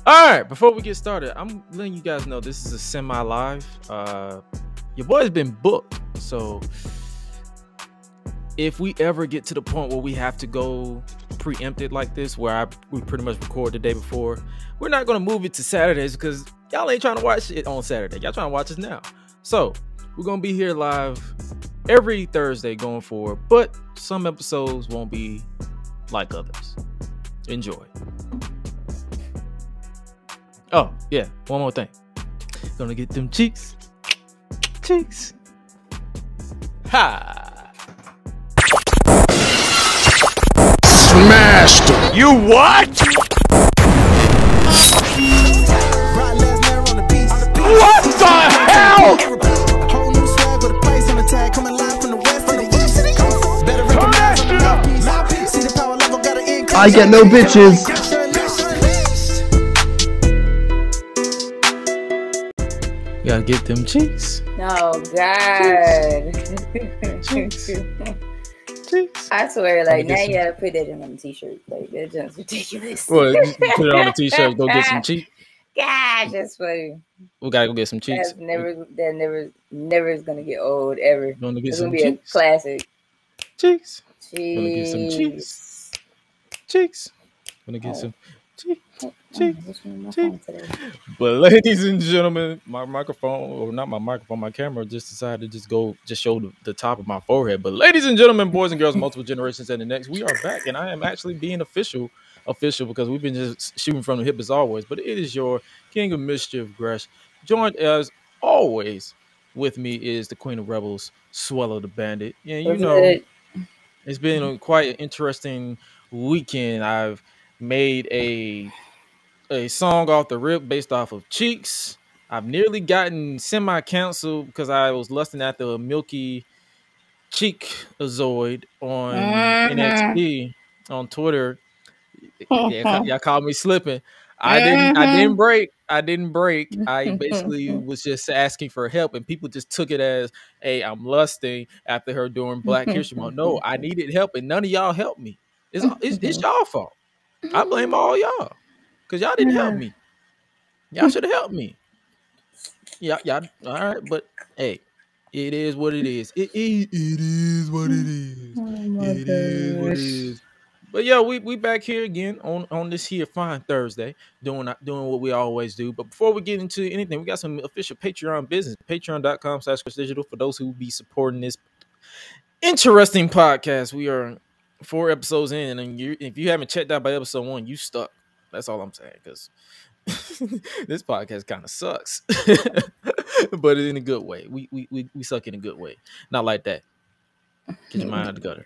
All right, before we get started, I'm letting you guys know this is a semi-live. Your boy's been booked, so if we ever get to the point where we have to go preempted like this, where we pretty much record the day before, we're not gonna move it to Saturdays because y'all ain't trying to watch it on Saturday. Y'all trying to watch us now. So we're gonna be here live every Thursday going forward, but some episodes won't be like others. Enjoy. Oh, yeah, one more thing. Gonna get them cheeks. Cheeks. Ha! Smashed him. You what? What the hell? I get no bitches. Gotta get them cheeks. Oh God. Cheeks. Cheeks. I swear, like now some- you gotta put that on a t-shirt. Like that's just ridiculous. Well, you put it on a t-shirt, go get some cheeks. Gosh, that's funny. We gotta go get some cheeks. That's never is gonna get old ever. Gonna get It's some gonna be cheeks. a classic. Cheeks. Cheese. Gonna get some cheeks. Cheeks. Gonna get some cheeks. Cheeks. But ladies and gentlemen, my microphone, or not my microphone, my camera just decided to just show the top of my forehead. But ladies and gentlemen, boys and girls, multiple generations and the next, we are back, and I am actually being official because we've been just shooting from the hip as always. But it is your King of Mischief, Gresh. Joined as always with me is the Queen of Rebels, Suela the Bandit. Yeah, you know, it's been quite an interesting weekend. I've made a song off the rip based off of Cheeks. I've nearly gotten semi-canceled because I was lusting after a milky cheek azoid on NXT on Twitter. Yeah, y'all called me slipping. I didn't break. I basically was just asking for help, and people just took it as, hey, I'm lusting after her during Black History Month. No, I needed help, and none of y'all helped me. It's y'all fault. I blame all y'all. Because y'all didn't help me. Y'all should have helped me. Y'all, all right, but hey, it is what it is. It is what it is. It is what it is. But yeah, we back here again on this here fine Thursday, doing what we always do. But before we get into anything, we got some official Patreon business. Patreon.com/GreshDigital for those who will be supporting this interesting podcast. We are 4 episodes in, and if you haven't checked out by episode 1, you stuck. That's all I'm saying, because this podcast kind of sucks, but in a good way. We suck in a good way, not like that. Get your mind out the gutter.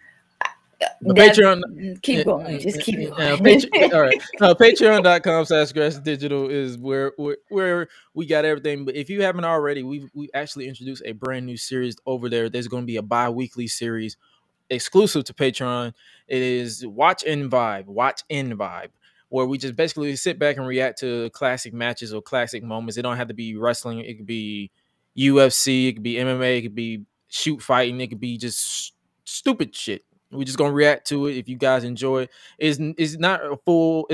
But Patreon, keep going, just keep going. All right, Patreon.com/GreshDigital is where we got everything. But if you haven't already, we actually introduced a brand new series over there. There's going to be a bi-weekly series exclusive to Patreon. It is Watch and Vibe, where we just basically sit back and react to classic matches or classic moments. It don't have to be wrestling. It could be UFC. It could be MMA. It could be shoot fighting. It could be just stupid shit. We're just going to react to it. If you guys enjoy it, it's not a full.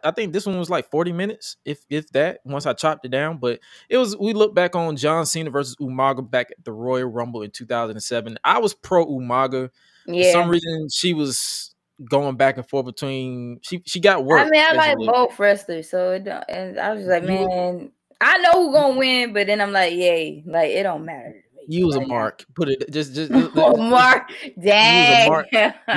I think this one was like 40 minutes, if that, once I chopped it down. But we look back on John Cena versus Umaga back at the Royal Rumble in 2007. I was pro Umaga. Yeah. For some reason, she was going back and forth between she got work. I mean, I like both wrestlers, so and I was just like, man, I know who's gonna win, but then I'm like, yay, like it don't matter. You was a mark. Put it just mark. Dang.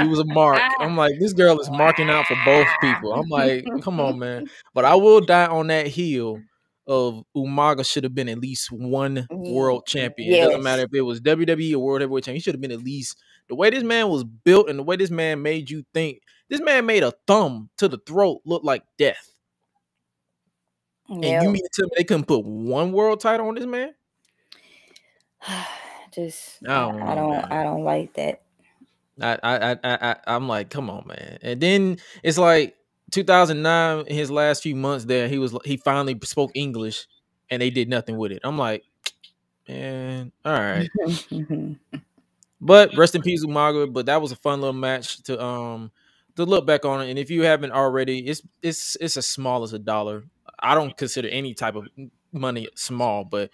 You was a mark. I'm like, this girl is marking out for both people. I'm like, come on, man. But I will die on that heel of Umaga should have been at least one world champion. Yes. It doesn't matter if it was WWE or World Heavyweight Champion. He should have been at least. The way this man was built and the way this man made you think, this man made a thumb to the throat look like death. Yep. And you mean to tell me they couldn't put one world title on this man? Just I don't like that. I'm like, come on, man. And then it's like 2009, in his last few months there, he finally spoke English and they did nothing with it. I'm like, man, all right. But rest in peace, Umaga. But that was a fun little match to look back on it. And if you haven't already, it's as small as $1. I don't consider any type of money small, but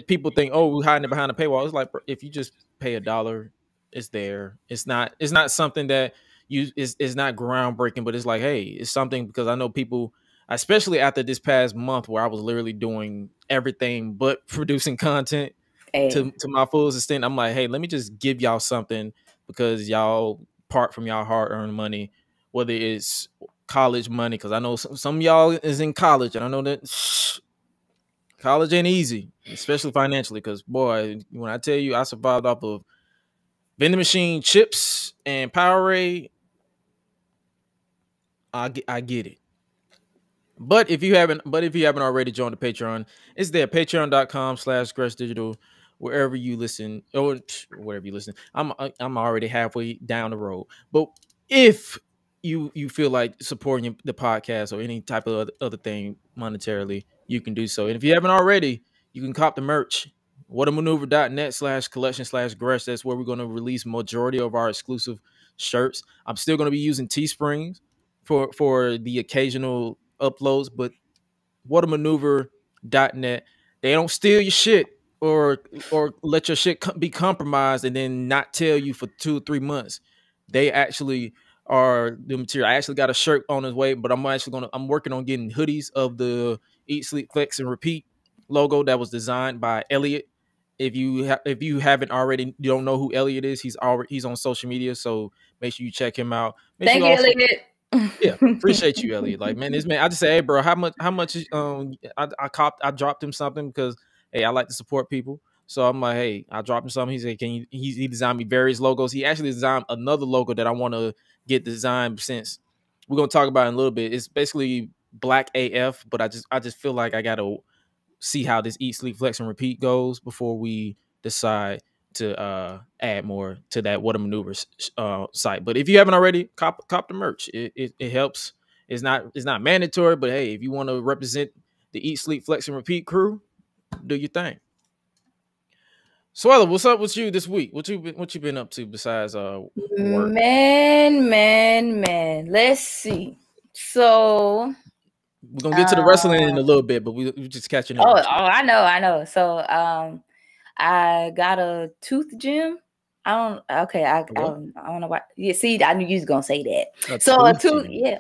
people think, oh, we're hiding it behind the paywall. It's like, if you just pay $1, it's there. It's not something that is not groundbreaking, but it's like, hey, it's something, because I know people, especially after this past month where I was literally doing everything but producing content to my fullest extent. I'm like, hey, let me just give y'all something, because y'all part from y'all hard-earned money, whether it's college money, because I know some of y'all is in college, and I know that college ain't easy, especially financially, because boy, when I tell you I survived off of vending machine, chips, and Powerade, I get it. But if you haven't already joined the Patreon, it's there, patreon.com/GRESH wherever you listen, or wherever you listen. I'm already halfway down the road. But if you feel like supporting the podcast or any type of other thing monetarily, you can do so. And if you haven't already, you can cop the merch. whatamaneuver.net/collection/Gresh. That's where we're going to release majority of our exclusive shirts. I'm still going to be using Teesprings for the occasional uploads, but whatamaneuver.net, they don't steal your shit or let your shit be compromised and then not tell you for 2 or 3 months. They actually are the material. I actually got a shirt on its way, but I'm working on getting hoodies of the Eat, Sleep, Flex, and Repeat logo that was designed by Elliot. If you haven't already, you don't know who Elliot is, he's on social media, so make sure you check him out. Thank you, Elliot. Yeah, appreciate you, Elliot. Like, man, this man, I just say, hey, bro, how much I dropped him something because, hey, I like to support people. So I'm like, hey, I dropped him something. He said, he designed me various logos. He actually designed another logo that I want to get designed, since we're gonna talk about it in a little bit. It's basically black AF, but I just feel like I gotta see how this Eat, Sleep, Flex, and Repeat goes before we decide to add more to that What a Maneuver site. But if you haven't already, cop the merch. It helps. It's not mandatory, but hey, if you want to represent the Eat, Sleep, Flex, and Repeat crew, do your thing. Suela, what's up with you this week? What you been up to besides work? Man. Let's see. So we're gonna get to the wrestling in a little bit, but we're just catching up. Oh, I know. So I got a tooth gym. I don't know why. Yeah, see, I knew you was gonna say that. A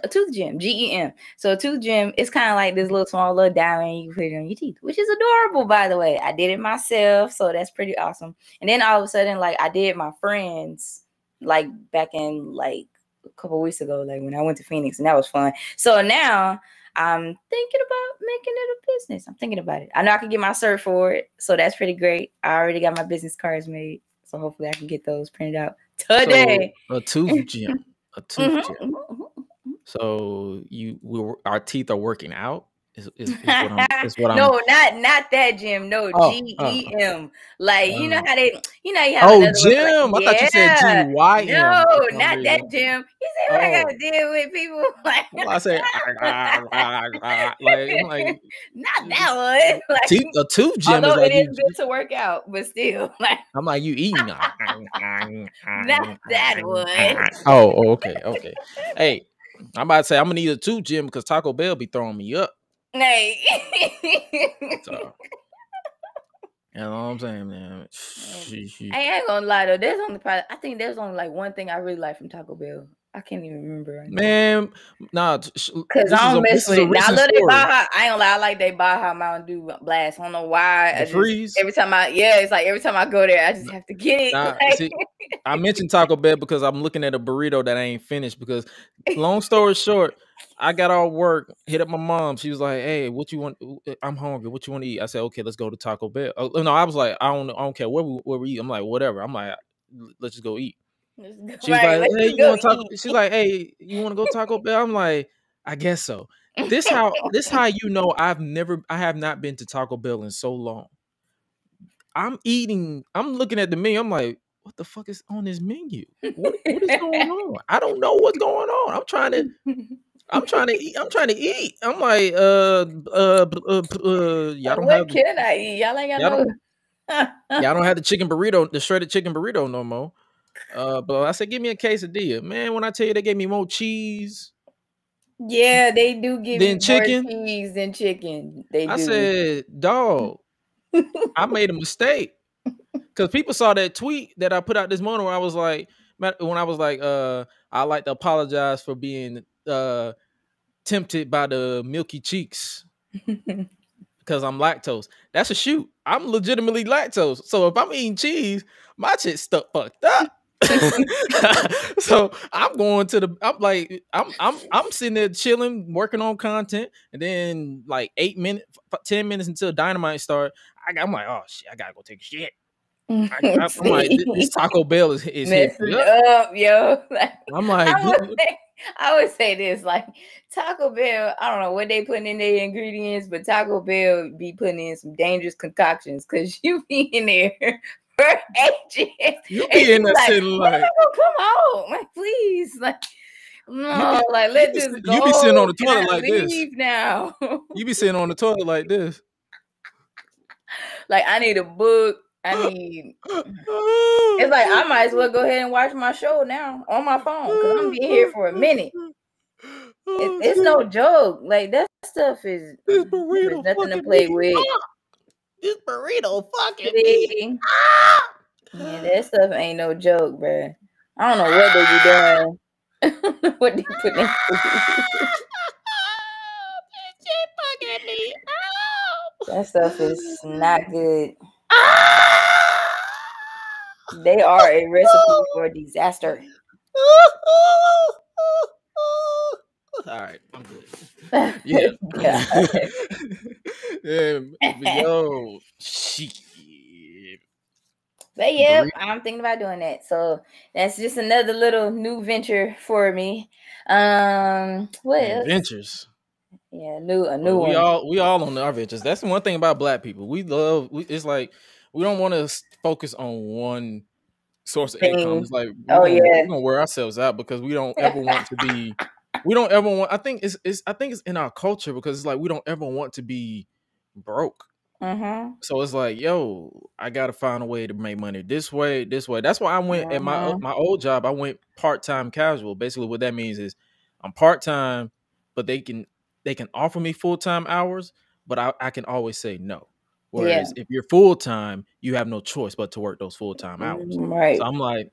tooth gym, GEM. So a tooth gym, it's kind of like this little small little diamond you can put it on your teeth, which is adorable, by the way. I did it myself, so that's pretty awesome. And then all of a sudden, like, I did my friends, like, back in like a couple weeks ago, like when I went to Phoenix, and that was fun. So now I'm thinking about making it a business. I'm thinking about it. I know I can get my cert for it, so that's pretty great. I already got my business cards made, so hopefully I can get those printed out today. So, a tooth gym. gym. So our teeth are working out. Is what I'm. No, not that gym. No, GEM. Like, you know how they, you have gym. Like, I thought you said GYM. No, not that gym. You say what I gotta deal with people. Like, well, I say like not that one. Like, a tooth gym. Although is like it is good to work out, but still, like, I'm like, you eating? Not that one. Oh, okay. Hey, I'm about to say I'm gonna need a tooth gym because Taco Bell be throwing me up. Hey. So, you know what I'm saying, man? I ain't gonna lie though. I think there's only like one thing I really like from Taco Bell. I can't even remember right now. Man, nah, because I don't mess with it. Now, I love they Baja. I ain't gonna lie, I like they Baja Mountain Dew Blast. I don't know why. Every time I go there, I just have to get it. Nah, see, I mentioned Taco Bell because I'm looking at a burrito that I ain't finished. Because, long story short, I got off work, hit up my mom. She was like, "Hey, what you want? I'm hungry. What you want to eat?" I said, "Okay, let's go to Taco Bell." No, I was like, "I don't care where we eat." I'm like, "Whatever." I'm like, "Let's just go eat." She was like, "Hey, you want Taco?" She's like, "Hey, you want to go Taco Bell?" I'm like, "I guess so." This how you know I have not been to Taco Bell in so long. I'm looking at the menu. I'm like, what the fuck is on this menu? What is going on? I don't know what's going on. I'm trying to eat. I'm like, y'all don't have. Can I eat? Y'all ain't got no. Y'all don't have the shredded chicken burrito no more. But I said, give me a quesadilla, man. When I tell you they gave me more cheese, Yeah, they do give you more chicken. cheese than chicken. They do. I said, dog, I made a mistake. Because people saw that tweet that I put out this morning where I was like, I'd like to apologize for being tempted by the milky cheeks because I'm lactose. That's a shoot. I'm legitimately lactose. So if I'm eating cheese, my shit's stuck fucked up. So I'm going to the. I'm sitting there chilling, working on content, and then like 10 minutes until Dynamite start, I'm like, oh shit, I gotta go take a shit. I'm like, this Taco Bell is messing up, yo. Like, I'm like, I would say this, like Taco Bell. I don't know what they putting in their ingredients, but Taco Bell be putting in some dangerous concoctions because you be in there for ages. You be in that like, shit like, come out, like please, like. No, like let this go. You be sitting on the toilet like this. Now. You be sitting on the toilet like this. Like I need a book. I need. It's like I might as well go ahead and watch my show now on my phone because I'm being here for a minute. It's no joke. Like that stuff is nothing to play with. This burrito fucking me. Yeah, that stuff ain't no joke, bro. I don't know what they be doing. What they put in that stuff is not good. They are a recipe for disaster. All right, I'm good. Yeah. Yo, shit. But yeah, I'm thinking about doing that. So that's just another little new venture for me. What else? Ventures. Yeah, a new one. We all on our ventures. That's the one thing about Black people. It's like we don't want to focus on one source of income. It's like we're gonna wear ourselves out because we don't ever want to be. We don't ever want. I think it's in our culture because it's like we don't ever want to be broke. Mm-hmm. So it's like, yo, I gotta find a way to make money this way. That's why I went at my old job. I went part-time casual. Basically, what that means is I'm part-time, but they can offer me full-time hours, but I can always say no. Whereas if you're full-time, you have no choice but to work those full-time hours. Right. So I'm like,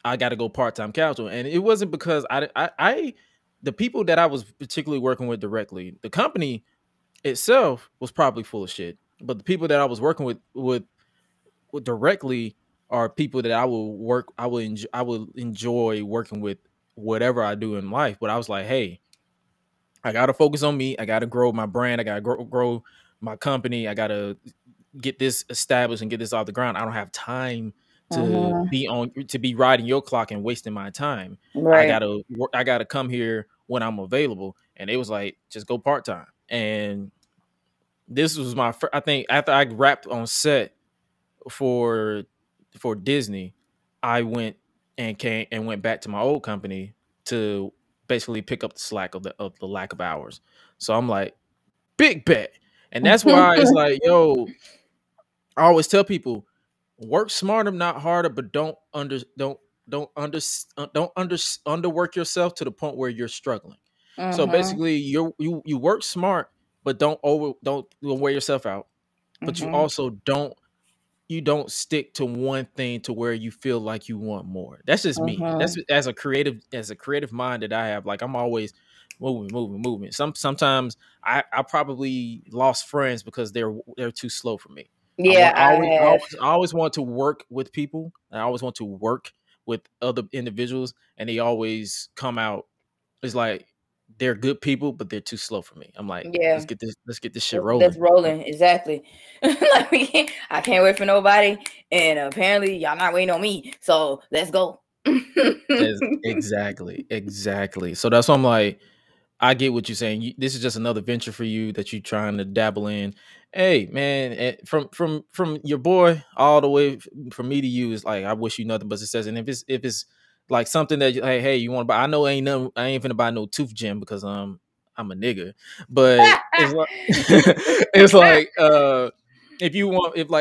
I got to go part-time casual, and it wasn't because the people that I was particularly working with directly, the company itself was probably full of shit. But the people that I was working with directly are people that I will enjoy working with whatever I do in life. But I was like, hey, I gotta focus on me. I gotta grow my brand. I gotta grow my company. I gotta get this established and get this off the ground. I don't have time to be riding your clock and wasting my time. Right. I gotta come here when I'm available. And it was like, just go part-time. And this was my first, I think after I wrapped on set for Disney, I went back to my old company to basically pick up the slack of the lack of hours. So I'm like, big bet. And that's why it's like, yo, I always tell people, work smarter, not harder, but don't underwork yourself to the point where you're struggling. So basically you work smart, but don't wear yourself out. But you also don't stick to one thing to where you feel like you want more. That's just me. That's as a creative mind that I have. Like I'm always moving. Sometimes I probably lost friends because they're too slow for me. Yeah, I always want to work with people. I always want to work with other individuals, and they always come out. It's like they're good people, but they're too slow for me. I'm like, let's get this shit rolling. Let's rolling, exactly. Like I can't wait for nobody, and apparently y'all not waiting on me. So let's go. Exactly. So that's why I'm like, I get what you're saying. This is just another venture for you that you're trying to dabble in. Hey, man, from your boy all the way from me to you is like, I wish you nothing but success. And if it's like something that hey, you want to buy, I know I ain't finna buy no tooth gem because I'm a nigga. But it's like it's like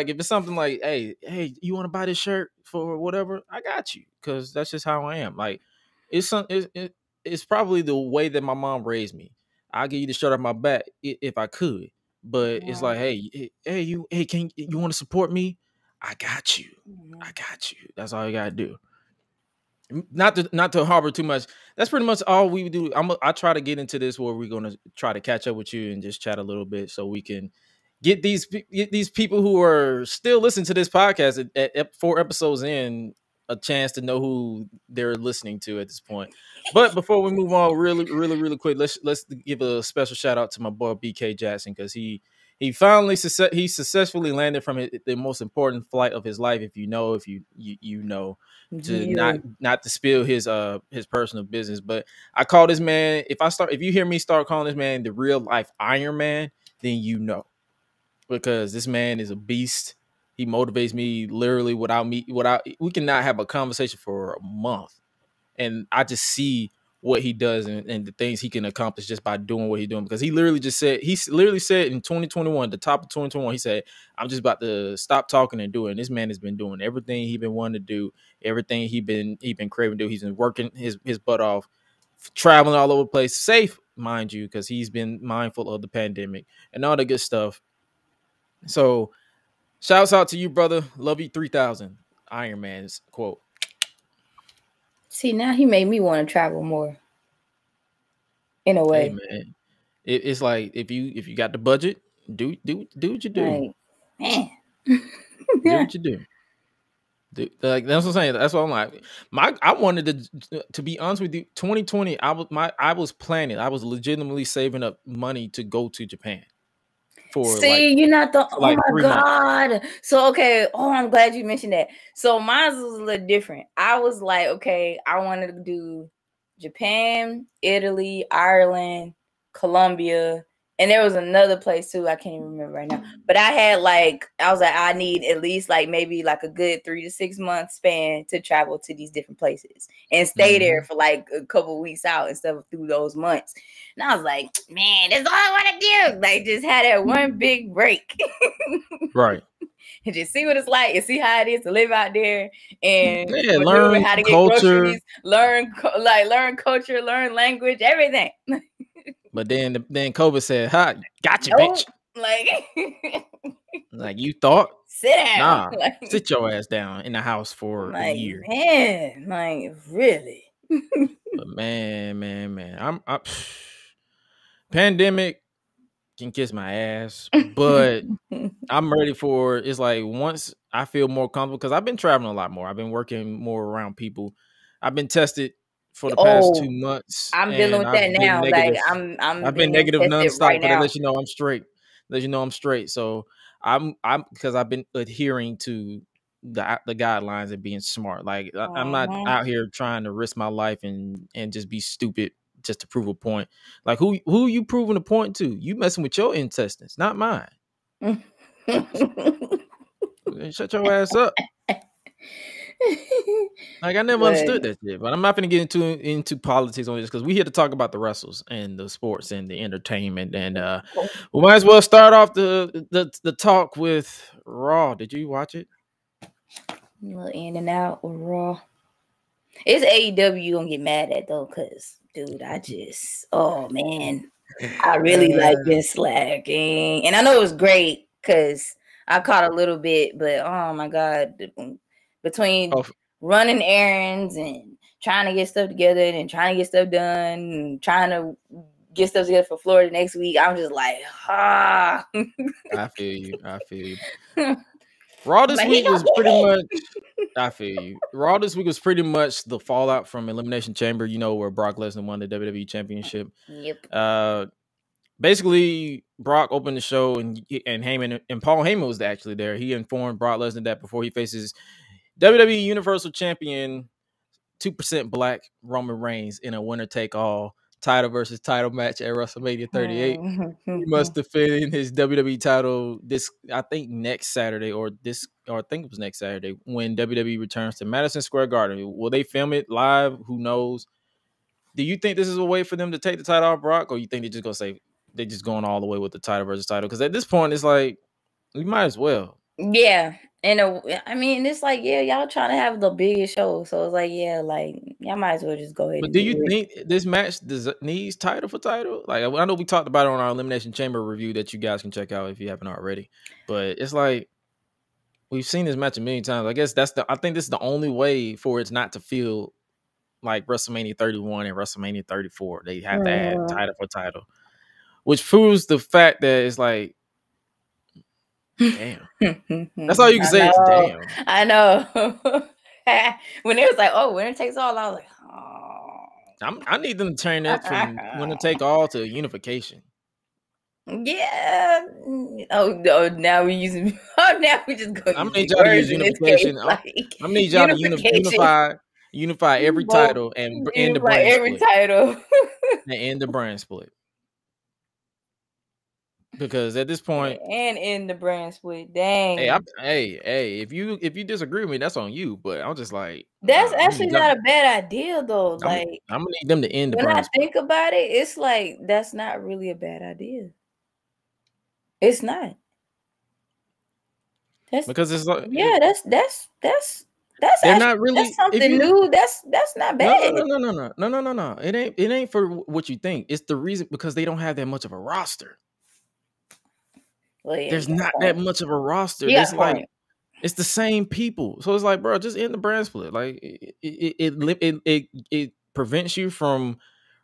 if it's something like hey, you want to buy this shirt for whatever, I got you because that's just how I am. Like it's it's probably the way that my mom raised me. I'll give you the shirt off my back if I could. But it's like, hey, can you want to support me? I got you. I got you. That's all you gotta do. Not to harbor too much. That's pretty much all we do. I try to get into this where we're gonna try to catch up with you and just chat a little bit so we can get these people who are still listening to this podcast at 4 episodes in a chance to know who they're listening to at this point. But before we move on, really quick, let's give a special shout out to my boy BK Jackson, because he finally successfully landed from the most important flight of his life. If you know, you know, to not to spill his personal business. But I call this man, if you hear me start calling this man the real life Iron Man, then you know. Because this man is a beast. He motivates me literally we cannot have a conversation for a month. And I just see what he does and the things he can accomplish just by doing what he's doing. Because he literally said in 2021, the top of 2021, he said, I'm just about to stop talking and do it. And this man has been doing everything he's been wanting to do, everything he been craving to do. He's been working his butt off, traveling all over the place, safe, mind you, because he's been mindful of the pandemic and all the good stuff. So shouts out to you, brother. Love you 3000. Iron Man's quote. See, now he made me want to travel more. In a way. Hey, man. It's like if you got the budget, do what you do. Like, man. Do what you do. Like, that's what I'm saying. That's what I'm like. I wanted to be honest with you, 2020, I was planning. I was legitimately saving up money to go to Japan. You're not the oh my god months. So okay, I'm glad you mentioned that. So mine was a little different. I was like, okay, I wanted to do Japan, Italy, Ireland, Colombia, and there was another place too. I can't even remember right now. But I was like, I need at least maybe a good 3 to 6 month span to travel to these different places and stay there for a couple weeks out instead of through those months. And I was like, man, that's all I want to do. Just had that one big break. Right. And just see what it's like and see how it is to live out there and learn how to get culture. Groceries, learn culture, learn language, everything. But then COVID said, "Ha, gotcha, bitch." Like you thought? Sit down. Nah, sit your ass down in the house for a year. Man, really? But man, I'm pandemic can kiss my ass, but I'm ready for it's like once I feel more comfortable because I've been traveling a lot more. I've been working more around people. I've been tested for the past 2 months. I'm dealing with that now. Negative. I've been negative nonstop, right but I let you know I'm straight. So I'm because I've been adhering to the guidelines and being smart. Like I'm not out here trying to risk my life and just be stupid just to prove a point. Like who you proving a point to? You messing with your intestines, not mine. Shut your ass up. Like I never understood that shit, but I'm not gonna get into politics on this because we're here to talk about the wrestles and the sports and the entertainment, and we might as well start off the talk with Raw. Did you watch it? A little in and out with Raw. It's AEW you gonna get mad at though, cause dude, I really like this slacking, and I know it was great because I caught a little bit, but oh my god. Between running errands and trying to get stuff together and trying to get stuff done and trying to get stuff together for Florida next week, I'm just like, I feel you. Raw this week was pretty much. I feel you. Raw this week was pretty much the fallout from Elimination Chamber. You know where Brock Lesnar won the WWE Championship. Yep. Basically, Brock opened the show and Heyman and Paul Heyman was actually there. He informed Brock Lesnar that before he faces WWE Universal Champion 2% Black Roman Reigns in a winner-take-all title versus title match at WrestleMania 38. He must defend his WWE title I think next Saturday or I think it was next Saturday when WWE returns to Madison Square Garden. Will they film it live? Who knows? Do you think this is a way for them to take the title off Brock, or you think they're just gonna say they're just going all the way with the title versus title? Because at this point, it's like we might as well. Yeah. And I mean, it's like, yeah, y'all trying to have the biggest show. So it's like, yeah, like y'all might as well just go ahead But and do do you it. think this match needs title for title? Like, I know we talked about it on our Elimination Chamber review that you guys can check out if you haven't already. But it's like we've seen this match a million times. I guess I think this is the only way for it not to feel like WrestleMania 31 and WrestleMania 34. They have to add title for title, which proves the fact that it's like, damn. That's all you can say. It's damn. I know. When it was like, oh, winner takes all, I was like, oh. I need them to turn that from winner take all to unification. Yeah. Oh, now we using. Oh, now we just go. I'm gonna need y'all to use unification. I'm gonna need y'all to unify every title and end the brand every split. title And end the brand split. Because at this point, and end the brand split. Dang. Hey, if you disagree with me, that's on you. But I'm just like, that's actually not a bad idea though. I'm gonna need them to end the brand. When I think about it, it's like that's not really a bad idea. It's not. Because it's like, yeah, that's they're not really that's something new. That's not bad. No. It ain't for what you think. It's the reason because they don't have that much of a roster. Well, yeah, there's not that much of a roster. It's like it's the same people. So it's like, bro, just end the brand split. Like it prevents you from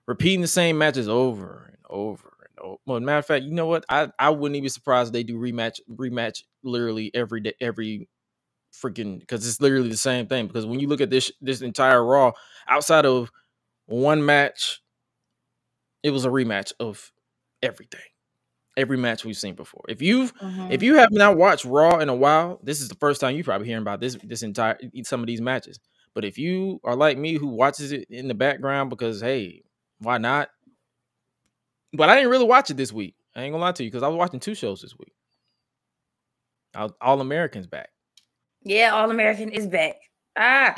repeating the same matches over and over and over. Well, matter of fact, you know what? I wouldn't even be surprised if they do rematch literally every day, every freaking, because it's literally the same thing. Because when you look at this entire Raw, outside of one match, it was a rematch of everything. Every match we've seen before. If you have not watched Raw in a while, this is the first time you're probably hearing about this entire some of these matches. But if you are like me who watches it in the background because hey, why not? But I didn't really watch it this week. I ain't gonna lie to you because I was watching 2 shows this week. All Americans back. Yeah, All American is back.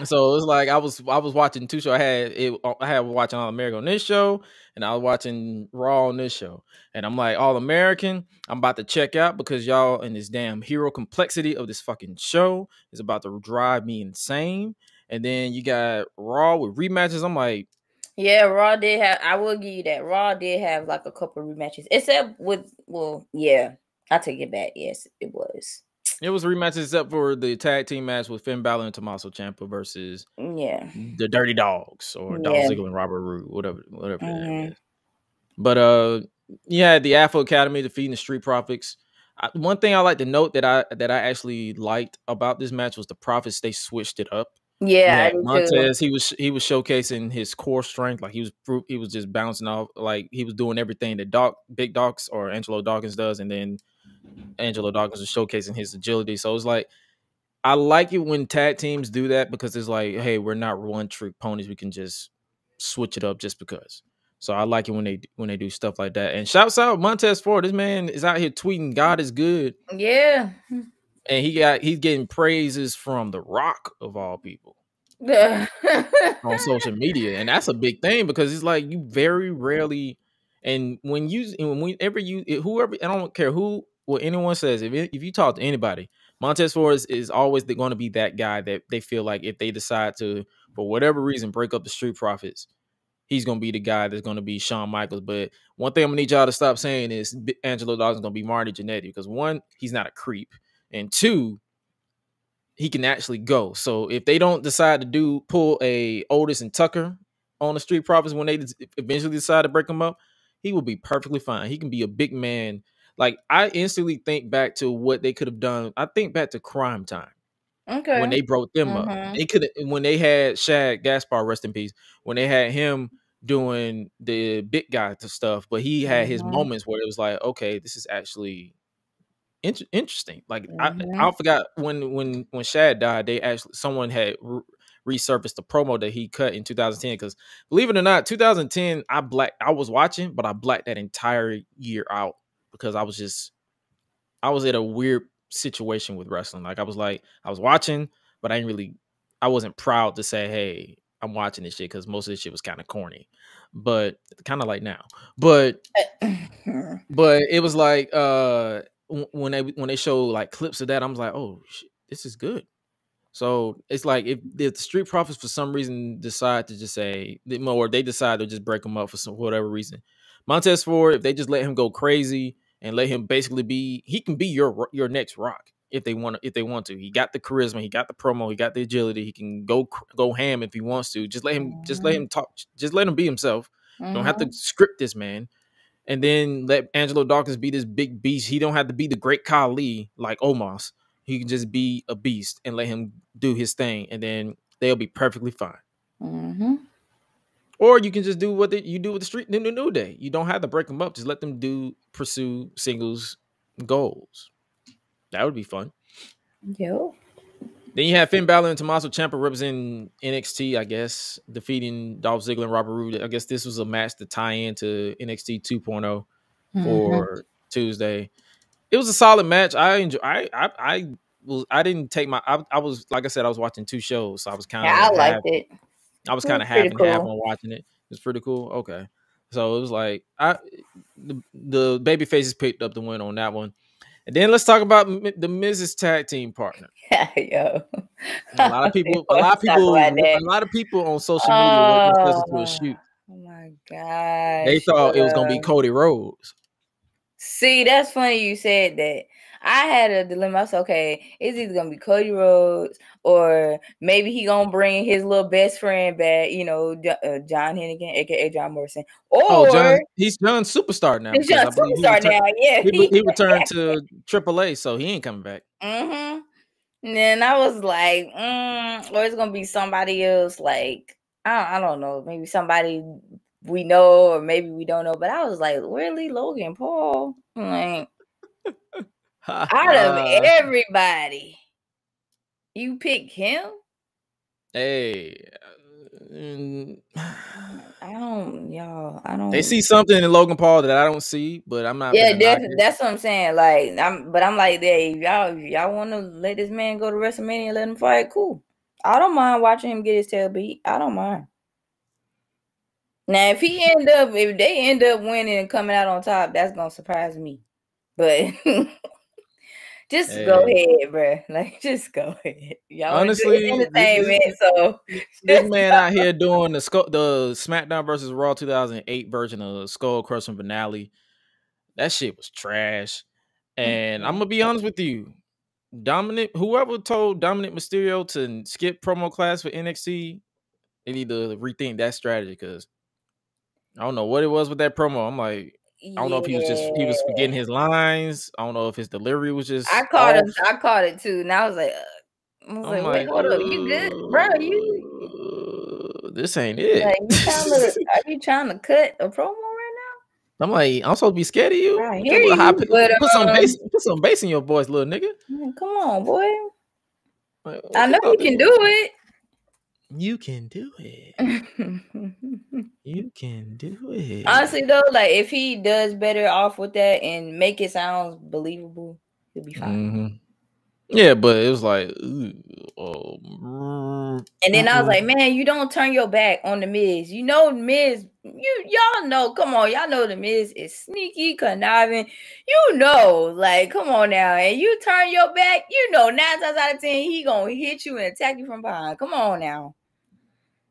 So it was like I was watching 2 shows. I had watching All American on this show, and I was watching Raw on this show. And I'm like, All American, I'm about to check out because y'all in this damn hero complexity of this fucking show is about to drive me insane. And then you got Raw with rematches. I'm like, yeah, Raw did have. I will give you that. Raw did have like a couple of rematches, except yeah, I take it back. Yes, it was. It was rematches except for the tag team match with Finn Balor and Tommaso Ciampa versus the Dirty Dogs or Dolph Ziggler and Robert Roode, whatever that is. But yeah, the Afro Academy defeating the Street Profits. One thing I like to note that I actually liked about this match was the Profits. They switched it up. Yeah, Montez. He was showcasing his core strength. Like he was just bouncing off. Like he was doing everything that Big Docs or Angelo Dawkins does, and then Angelo Dawkins was showcasing his agility. So it's like I like it when tag teams do that because it's like, hey, we're not one trick ponies. We can just switch it up just because. So I like it when they do stuff like that. And shouts out Montez Ford. This man is out here tweeting God is good. Yeah. And he's getting praises from The Rock of all people. On social media. And that's a big thing because it's like you very rarely, and whenever you whoever, I don't care what anyone says, if you talk to anybody, Montez Ford is always going to be that guy that they feel like if they decide to, for whatever reason, break up the Street Profits, he's going to be the guy that's going to be Shawn Michaels. But one thing I'm going to need y'all to stop saying is Angelo Dawkins is going to be Marty Jannetty because 1, he's not a creep, and 2, he can actually go. So if they don't decide to pull a Otis and Tucker on the Street Profits when they eventually decide to break them up, he will be perfectly fine. He can be a big man. Like I instantly think back to what they could have done. I think back to Crime Time. Okay. When they broke them up, they could when they had Shad Gaspar, rest in peace, when they had him doing the big guy stuff, but he had his moments where it was like, okay, this is actually interesting. Like I forgot when Shad died, they actually someone had resurfaced the promo that he cut in 2010 because believe it or not, 2010 I was watching, but I blacked that entire year out because I was at a weird situation with wrestling. Like I was watching, but I wasn't proud to say, hey, I'm watching this shit because most of this shit was kind of corny, but kind of like now. But it was like when they show like clips of that, I'm like, oh, this is good. So it's like if the Street Profits for some reason decide to just say, or they decide to just break him up for whatever reason, Montez Ford, if they just let him go crazy and let him basically he can be your next Rock if they want to. He got the charisma, he got the promo, he got the agility. He can go ham if he wants to. Just let him talk. Just let him be himself. You don't have to script this man. And then let Angelo Dawkins be this big beast. He don't have to be the great Khali like Omos. He can just be a beast and let him do his thing, and then they'll be perfectly fine. Or you can just do what you do with the New Day. You don't have to break them up. Just let them pursue singles goals. That would be fun. Yo. Then you have Finn Balor and Tommaso Ciampa representing NXT, I guess, defeating Dolph Ziggler and Robert Roode. I guess this was a match to tie into NXT 2.0 for Tuesday. It was a solid match. I enjoy. I didn't take my. I was like I said, I was watching two shows, so I was kind of. I liked it. I was kind of half and half on watching it. It was pretty cool. Okay, so it was like the baby faces picked up the win on that one. And then let's talk about the Miz's tag team partner. Yo. A lot of people on social media were listening to a shoot. Oh my gosh. They thought it was gonna be Cody Rhodes. See, that's funny you said that. I had a dilemma. I was okay, it's either gonna be Cody Rhodes or maybe he gonna bring his little best friend back, John Hennigan, aka John Morrison. Or he's John's superstar now. He's John's superstar now. Yeah, he returned to AAA, so he ain't coming back. And then I was like, or it's gonna be somebody else. Like I don't know, maybe somebody we know or maybe we don't know. But I was like, really, Logan Paul? Like, out of everybody, you pick him? Hey, I don't. They see something in Logan Paul that I don't see, but I'm not. Yeah, that's what I'm saying. Like, I'm like, hey, y'all want to let this man go to WrestleMania and let him fight? Cool. I don't mind watching him get his tail beat. I don't mind. Now, if they end up winning and coming out on top, that's gonna surprise me. But just go ahead, bro. Like, just go ahead. Y'all honestly, entertainment. So this man out here doing the SmackDown versus Raw 2008 version of Skull Crushing finale. That shit was trash. And I'm gonna be honest with you, whoever told Dominic Mysterio to skip promo class for NXT, they need to rethink that strategy because I don't know what it was with that promo. I'm like, I don't know if he was forgetting his lines. I don't know if his delivery was just. I caught it too, and I was like, wait, hold up, you good, bro? This ain't it. Like, are you trying to cut a promo right now? I'm like, I'm supposed to be scared of you. I hear you, put some bass in your voice, little nigga. Come on, boy. I know you can do it. You can do it. You can do it. Honestly, though, like if he does better off with that and make it sound believable, he'll be fine. Yeah, but it was like, and then I was like, man, you don't turn your back on the Miz. You know, Miz, y'all know, come on, y'all know the Miz is sneaky, conniving. Like, come on now, and you turn your back. 9 times out of 10, he gonna hit you and attack you from behind. Come on now.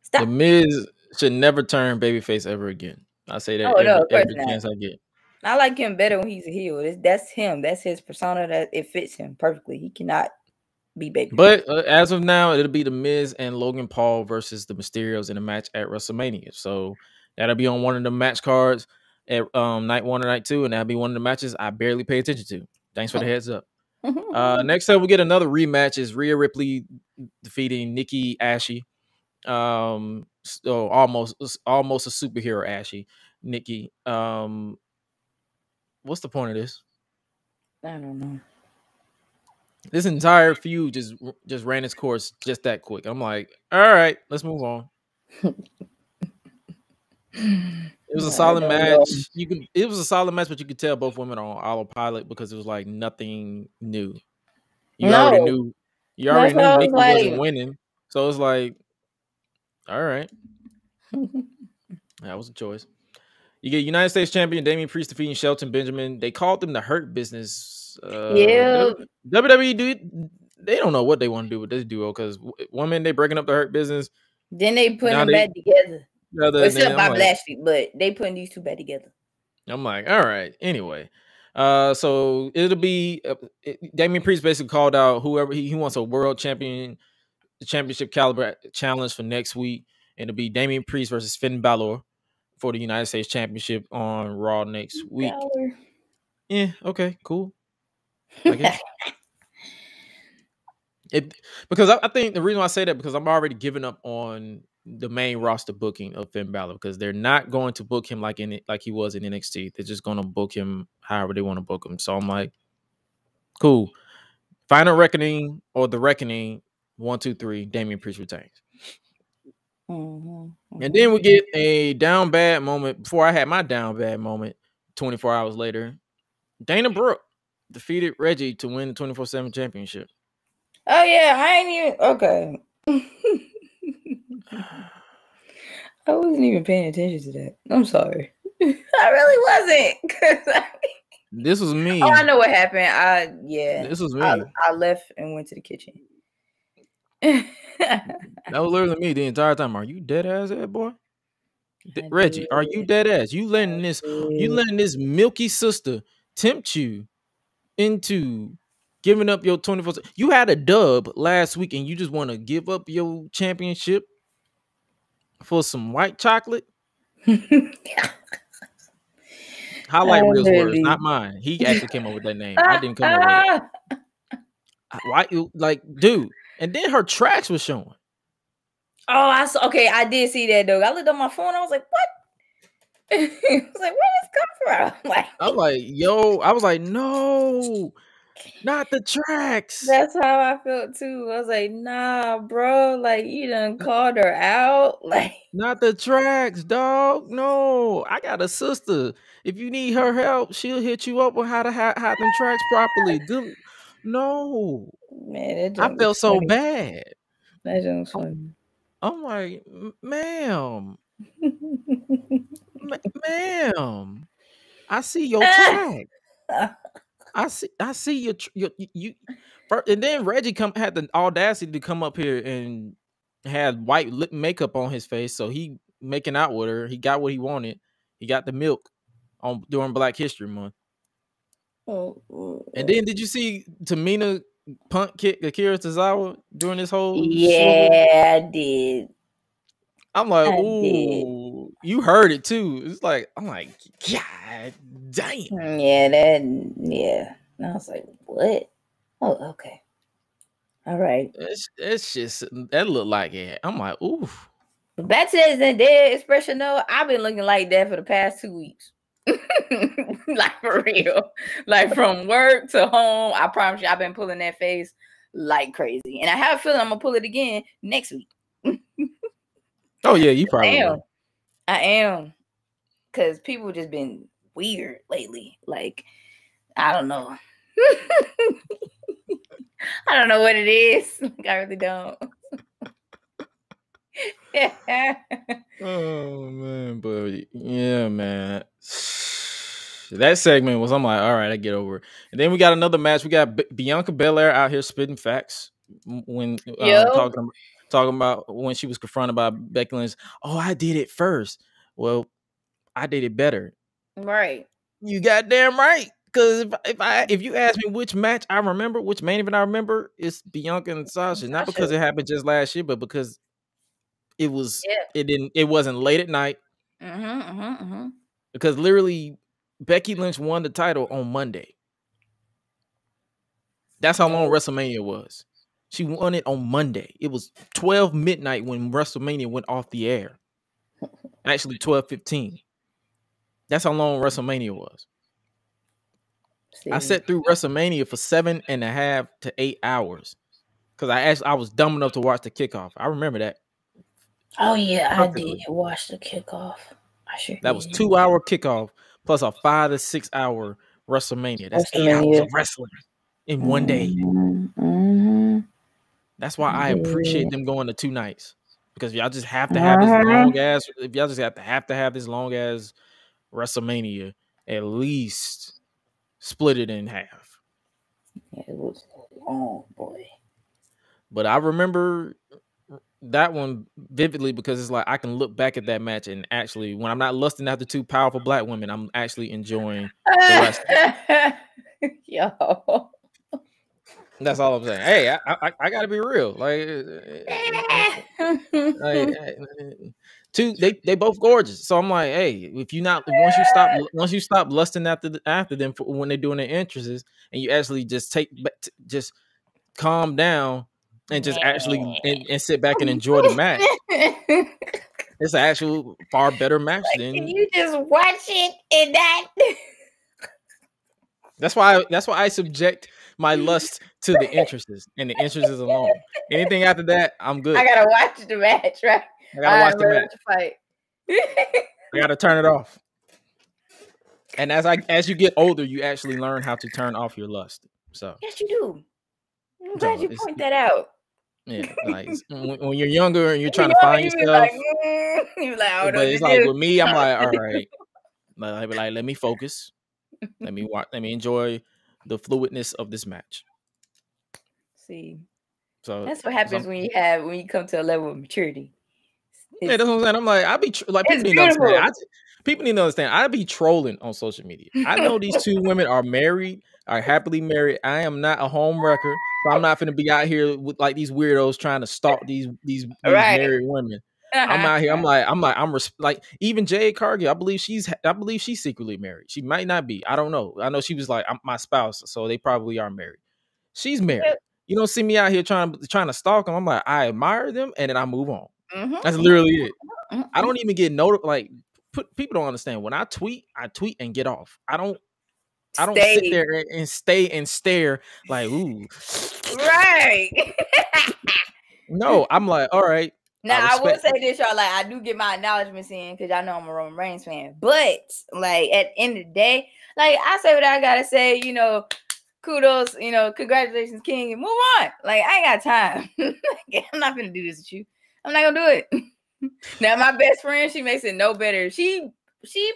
Stop. The Miz should never turn babyface ever again. I say that every chance I get. I like him better when he's a heel. That's him. That's his persona. That it fits him perfectly. He cannot be baby. But as of now, it'll be the Miz and Logan Paul versus the Mysterios in a match at WrestleMania. So that'll be on one of the match cards at night 1 or night 2, and that'll be one of the matches I barely pay attention to. Thanks for the heads up. Next up, we get another rematch. Is Rhea Ripley defeating Nikki Ashi. So almost a superhero Ashy. Nikki. What's the point of this? I don't know. This entire feud just ran its course just that quick. I'm like, all right, let's move on. It was a solid match. It was a solid match, but you could tell both women are on autopilot because it was like nothing new. You already knew Nikki wasn't winning. So it's like, all right. That was a choice. You get United States champion Damian Priest defeating Shelton Benjamin. They called them the Hurt Business. WWE, they don't know what they want to do with this duo because one minute they breaking up the Hurt Business. Then they putting them back together. Except Bob Lashley, but they putting these two back together. I'm like, all right. Anyway, so it'll be Damian Priest basically called out whoever he wants a world championship caliber challenge for next week, and it'll be Damian Priest versus Finn Balor for the United States Championship on Raw next week. Balor. Yeah, okay, cool. I guess. Because I think the reason why I say that because I'm already giving up on the main roster booking of Finn Balor because they're not going to book him like he was in NXT. They're just going to book him however they want to book him. So I'm like, cool. Final Reckoning or The Reckoning, 1, 2, 3, Damian Priest retains. And then we get a down bad moment. Before I had my down bad moment, 24 hours later, Dana Brooke defeated Reggie to win the 24/7 championship. Oh yeah, I ain't even okay. I wasn't even paying attention to that. I'm sorry. I really wasn't. This was me. Oh, I know what happened. This was me. I left and went to the kitchen. That was literally me the entire time. Are you dead ass, boy? Reggie, are you dead ass? You letting this milky sister tempt you into giving up your 24. You had a dub last week, and you just want to give up your championship for some white chocolate? Highlight Reel's words, not mine. He actually came up with that name. I didn't come up with it. Why, like, dude? And then her tracks were showing. Oh, I saw. Okay, I did see that though. I looked on my phone. I was like, "What?" I was like, "Where this come from?" I'm like, "Yo!" I was like, "No, not the tracks." That's how I felt too. I was like, "Nah, bro. Like, you done called her out. Like, not the tracks, dog. No, I got a sister. If you need her help, she'll hit you up on how to have them tracks properly." Good. No, man, I felt so bad. That was funny. I'm like, ma'am, ma'am, I see your track. I see your first, and then Reggie had the audacity to come up here and had white lip makeup on his face, so he making out with her. He got what he wanted. He got the milk during Black History Month. And then did you see Tamina punt kick Akira Tozawa during this whole swivel? I did. I'm like, ooh, you heard it too. It's like, I'm like, God damn. Yeah, yeah. And I was like, what? Oh, okay. All right. It's just, that looked like it. I'm like, ooh. Back to that dead expression though, I've been looking like that for the past 2 weeks. Like for real. Like from work to home. I promise you, I've been pulling that face like crazy. And I have a feeling I'm gonna pull it again next week. Oh yeah, you probably will. I am. Cause people just been weird lately. Like, I don't know. I don't know what it is. Like, I really don't. Oh man, but yeah, man. That segment was, I'm like, all right, I get over it. And then we got another match. We got Bianca Belair out here spitting facts when talking about when she was confronted by Becky Lynch. Oh, I did it first. Well, I did it better. Right. You goddamn right. Because if you ask me which match I remember, which main event I remember, it's Bianca and Sasha. Not because it happened just last year, but because it wasn't late at night. Because literally Becky Lynch won the title on Monday. That's how long WrestleMania was. She won it on Monday. It was 12 midnight when WrestleMania went off the air. Actually, 12:15. That's how long WrestleMania was. I sat through WrestleMania for 7.5 to 8 hours because I was dumb enough to watch the kickoff. I remember that. Oh yeah, perfectly. I did watch the kickoff. I sure that did. was 2-hour kickoff plus a 5 to 6 hour WrestleMania. That's 8 hours of wrestling in one day. That's why I appreciate them going to 2 nights because y'all just have to have this long ass. If y'all just have to have this long ass WrestleMania at least split it in half. Yeah, it was. Oh boy. But I remember that one vividly because it's like I can look back at that match and actually, when I'm not lusting after two powerful black women, I'm actually enjoying the wrestling. Yo. That's all I'm saying. Hey, I gotta be real. Two, they both gorgeous. So I'm like, hey, if you not once you stop lusting after them when they're doing their entrances, and you actually just just calm down and just actually and sit back and enjoy the match. It's an actual far better match than. Can you just watch it and that? That's why I subject my lust to the entrances and the entrances alone. Anything after that, I'm good. I gotta watch the match, right? I gotta watch the match. Fight. I gotta turn it off. And as you get older, you actually learn how to turn off your lust. So yes, you do. I'm glad you point that out. Yeah, like when you're younger and you're trying to find yourself, but it's like with me, I'm like, all right, let me focus, let me enjoy the fluidness of this match. See, so that's what happens when you come to a level of maturity. Yeah, that's what I'm saying. I'm like, people need to understand. People need to understand. I be trolling on social media. I know these two women are happily married. I am not a home wrecker, so I'm not going to be out here with like these weirdos trying to stalk these married women. I'm out here. I'm like even Jade Cargill. I believe she's secretly married. She might not be. I don't know. I know she was like, I'm my spouse, so they probably are married. She's married. You don't see me out here trying to stalk them. I'm like, I admire them, and then I move on. Mm-hmm. That's literally it. Mm-hmm. I don't even get notified. Like, people don't understand. When I tweet and get off. I don't sit there and stay and stare like, ooh. Right. No, I'm like, all right. Now I will say this, y'all. Like, I do get my acknowledgments in because y'all know I'm a Roman Reigns fan. But like at the end of the day, like I say what I gotta say. You know, kudos. You know, congratulations, King, and move on. Like I ain't got time. I'm not gonna do this with you. I'm not gonna do it. Now my best friend, she makes it no better. She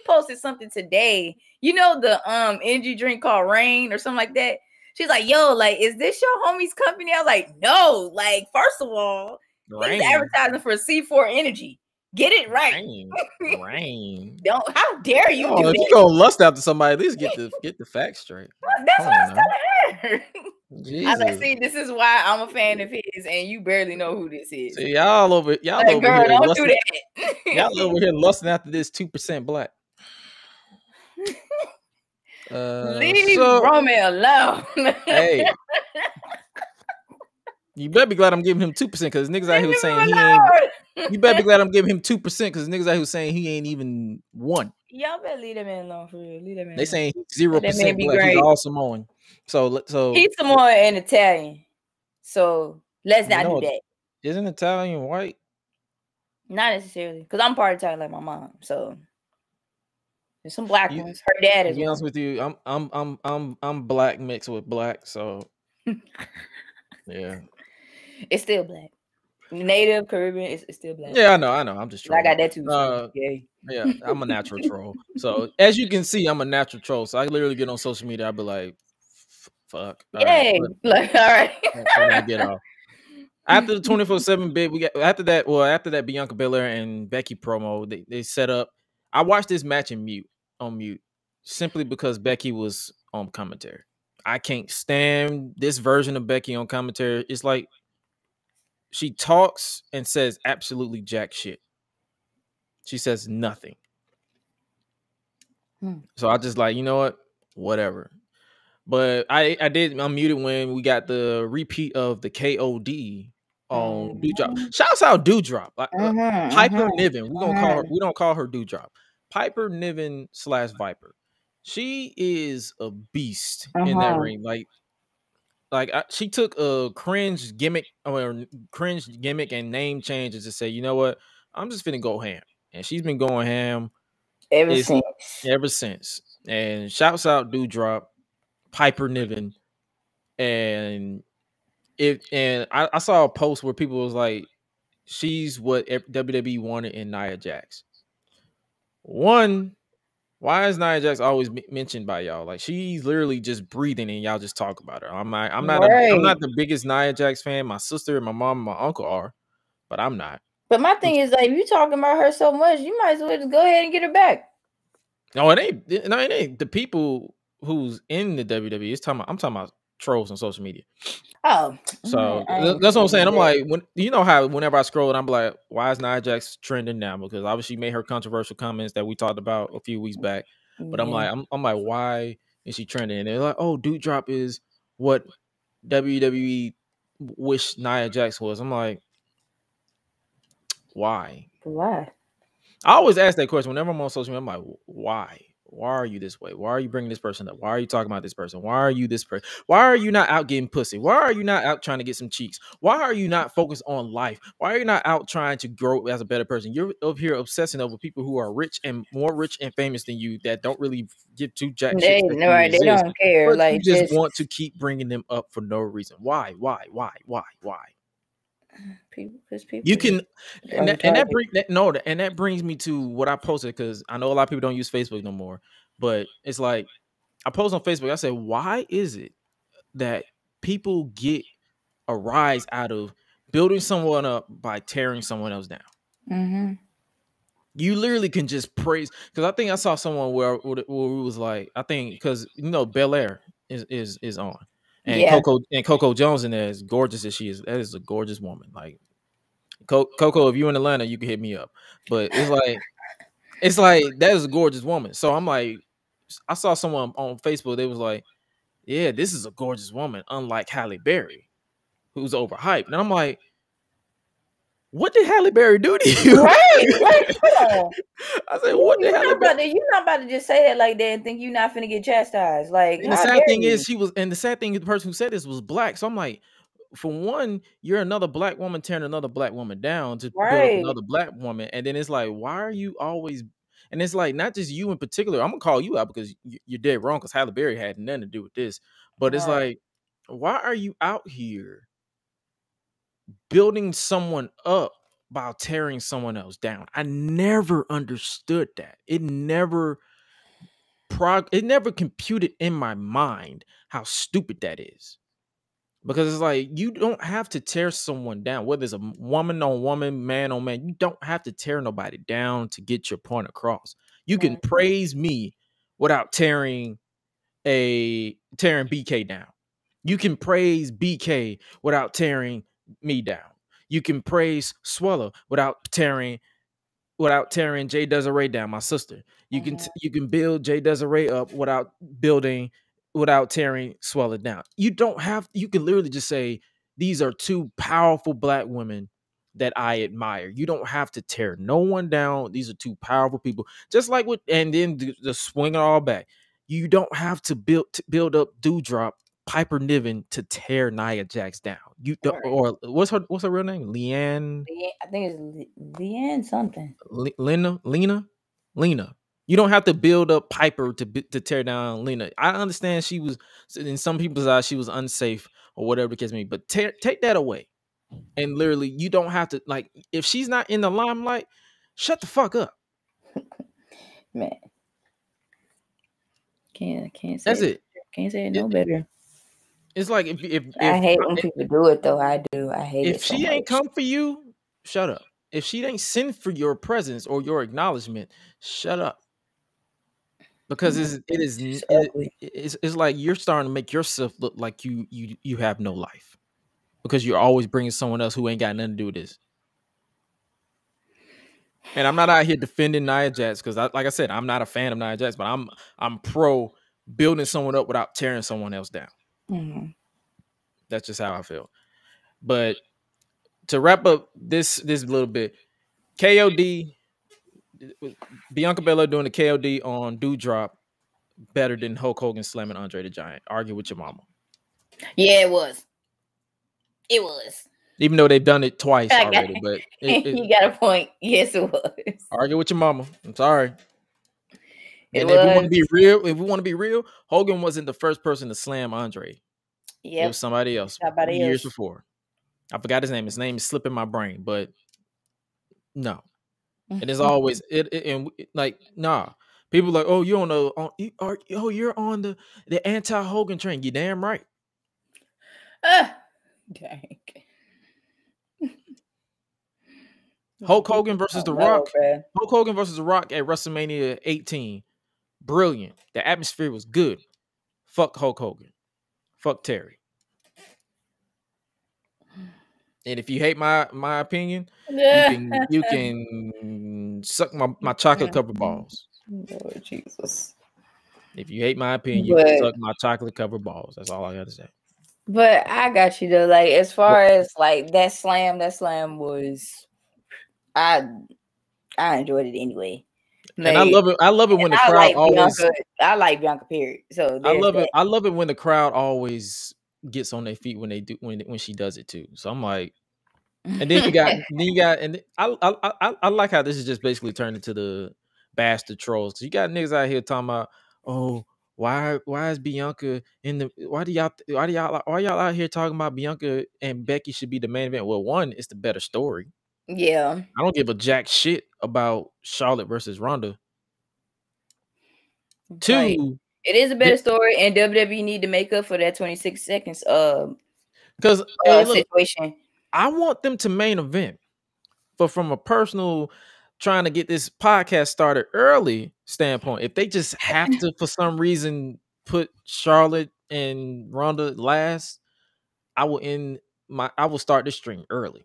posted something today. You know the energy drink called Rain or something like that. She's like, yo, like, is this your homie's company? I was like, no. Like, first of all, he's advertising for C4 Energy. Get it right. Rain. Don't. How dare you? Do if that? You gonna lust after somebody, at least get the facts straight. That's what I was telling her. I was like, see, this is why I'm a fan of his, and you barely know who this is. See, y'all over here. Don't do that. Y'all over here lusting after this 2% black. Leave Roman alone. Hey, you better be glad I'm giving him 2% because niggas out here saying he ain't. You better be glad I'm giving him 2% because niggas out here saying he ain't even 1. Y'all better leave that man alone for real. Leave that man. They saying 0% black. He's all Samoan. So he's Samoan and Italian. So let's not do that. Isn't Italian white? Not necessarily, because I'm part Italian like my mom. So there's some black ones. Her dad is. To be honest with you, I'm black mixed with black. So yeah, it's still black. Native Caribbean, it's still black. Yeah, I know. I'm just trolling. I got that too. Yeah, I'm a natural troll. So as you can see, I'm a natural troll. So I literally get on social media. I'll be like, fuck. Yay. All right. I get off. After the 24/7 bit, we got after that Bianca Belair and Becky promo, they set up. I watched this match on mute, simply because Becky was on commentary. I can't stand this version of Becky on commentary. It's like she talks and says absolutely jack shit. She says nothing. So I just like, you know what? Whatever. But I did unmute when we got the repeat of the KOD on Dewdrop. Shouts out Dewdrop. Piper Niven. We don't call her Dewdrop. Piper Niven / Viper. She is a beast in that ring. Like she took a cringe gimmick and name changes to say, you know what? I'm just finna go ham. And she's been going ham ever since. And shouts out Dewdrop, Piper Niven, and I saw a post where people was like, she's what WWE wanted in Nia Jax. One, Why is Nia Jax always mentioned by y'all? Like she's literally just breathing, and y'all just talk about her. I'm not the biggest Nia Jax fan. My sister and my mom and my uncle are, but I'm not. But my thing is, like, if you talking about her so much, you might as well just go ahead and get her back. No, it ain't. No, it ain't. The people who's in the WWE. I'm talking about trolls on social media. Oh, so that's what I'm saying. I'm like, you know how whenever I scroll, I'm like, why is Nia Jax trending now? Because obviously she made her controversial comments that we talked about a few weeks back. But I'm like, why is she trending? And they're like, oh, Doudrop is what WWE wish Nia Jax was. I'm like, why? Why? I always ask that question whenever I'm on social media. I'm like, why? Why are you this way? Why are you bringing this person up? Why are you talking about this person? Why are you this person? Why are you not out getting pussy? Why are you not out trying to get some cheeks? Why are you not focused on life? Why are you not out trying to grow as a better person? You're up here obsessing over people who are rich and more rich and famous than you that don't really give two jack shit. They don't care. But like you just want to keep bringing them up for no reason. Why? Because people you can, and that brings me to what I posted, because I know a lot of people don't use Facebook no more, but it's like I post on Facebook. I say, why is it that people get a rise out of building someone up by tearing someone else down? Mm-hmm. You literally can just praise, because I think I saw someone where it was like, I think because Belair is on, and Coco Jones in there, as gorgeous as she is, that is a gorgeous woman. Like Coco, if you're in Atlanta, you can hit me up. But it's like that is a gorgeous woman. So I'm like, I saw someone on Facebook. They was like, yeah, this is a gorgeous woman, unlike Halle Berry, who's overhyped. And I'm like, what did Halle Berry do to you? Right. Hold on. I said, what did Halle Berry? You're not about to just say that like that and think you're not finna get chastised. Like, and the sad thing is, the person who said this was black. So I'm like, for one, you're another black woman tearing another black woman down to build up another black woman. And then it's like, why are you always, and it's like, not just you in particular, I'm gonna call you out because you're dead wrong, because Halle Berry had nothing to do with this. But it's like, why are you out here building someone up by tearing someone else down? I never understood that. It never computed in my mind how stupid that is. Because it's like, you don't have to tear someone down, whether it's a woman on woman, man on man. You don't have to tear nobody down to get your point across. You can praise me without tearing BK down. You can praise BK without tearing me down. You can praise Suela without tearing Jay Desiree down, my sister. You can build Jay Desiree up without tearing Suela down. You can literally just say, these are two powerful black women that I admire. You don't have to tear no one down. These are two powerful people. Just like and then the swing it all back. You don't have to build up Doudrop, Piper Niven to tear Nia Jax down. Or what's her real name? Leanne. I think it's Leanne something. Lena. You don't have to build up Piper to tear down Lena. I understand she was, in some people's eyes, she was unsafe or whatever the case may be, but take that away. And literally, you don't have to, like, if she's not in the limelight, shut the fuck up. Man. Can't say that's it. Can't say it no better. It's like, if I hate when people do it though. I do. I hate it. If she ain't come for you, shut up. If she ain't send for your presence or your acknowledgement, shut up. Because it's like you're starting to make yourself look like you have no life, because you're always bringing someone else who ain't got nothing to do with this. And I'm not out here defending Nia Jax, because like I said, I'm not a fan of Nia Jax, but I'm pro building someone up without tearing someone else down. Mm-hmm. That's just how I feel. But to wrap up this little bit, KOD, Bianca Belair doing the KOD on Doudrop better than Hulk Hogan slamming Andre the Giant. Argue with your mama. Yeah, it was. It was. Even though they've done it twice already, but you got a point. Yes, it was. Argue with your mama. I'm sorry. And if we want to be real, Hogan wasn't the first person to slam Andre. Yeah, it was somebody else. Years before. I forgot his name. His name is slipping my brain, but no. It is always nah. People like, oh, you're on the anti-Hogan train. You damn right. Dang. Hulk Hogan versus The Rock. Hulk Hogan versus The Rock at WrestleMania 18. Brilliant. The atmosphere was good. Fuck Hulk Hogan. Fuck Terry. And if you hate my opinion, you can suck my chocolate covered balls. Lord Jesus. If you hate my opinion, you can suck my chocolate covered balls. That's all I gotta say. But I got you though. Like as far as like that slam was I enjoyed it anyway. Like, and I love it when the crowd always I like Bianca period. So I love it when the crowd always gets on their feet when she does it too. So I'm like, and then you got and I like how this is just basically turned into the bastard trolls. Cause you got niggas out here talking about, oh, why is Bianca in the why y'all out here talking about Bianca and Becky should be the main event? Well, one, it's the better story. Yeah. I don't give a jack shit about Charlotte versus Ronda. Two, right. It is a better story, and WWE need to make up for that 26 seconds because situation. I want them to main event, but from a personal trying to get this podcast started early standpoint, if they just have to for some reason put Charlotte and Ronda last, I will start this stream early.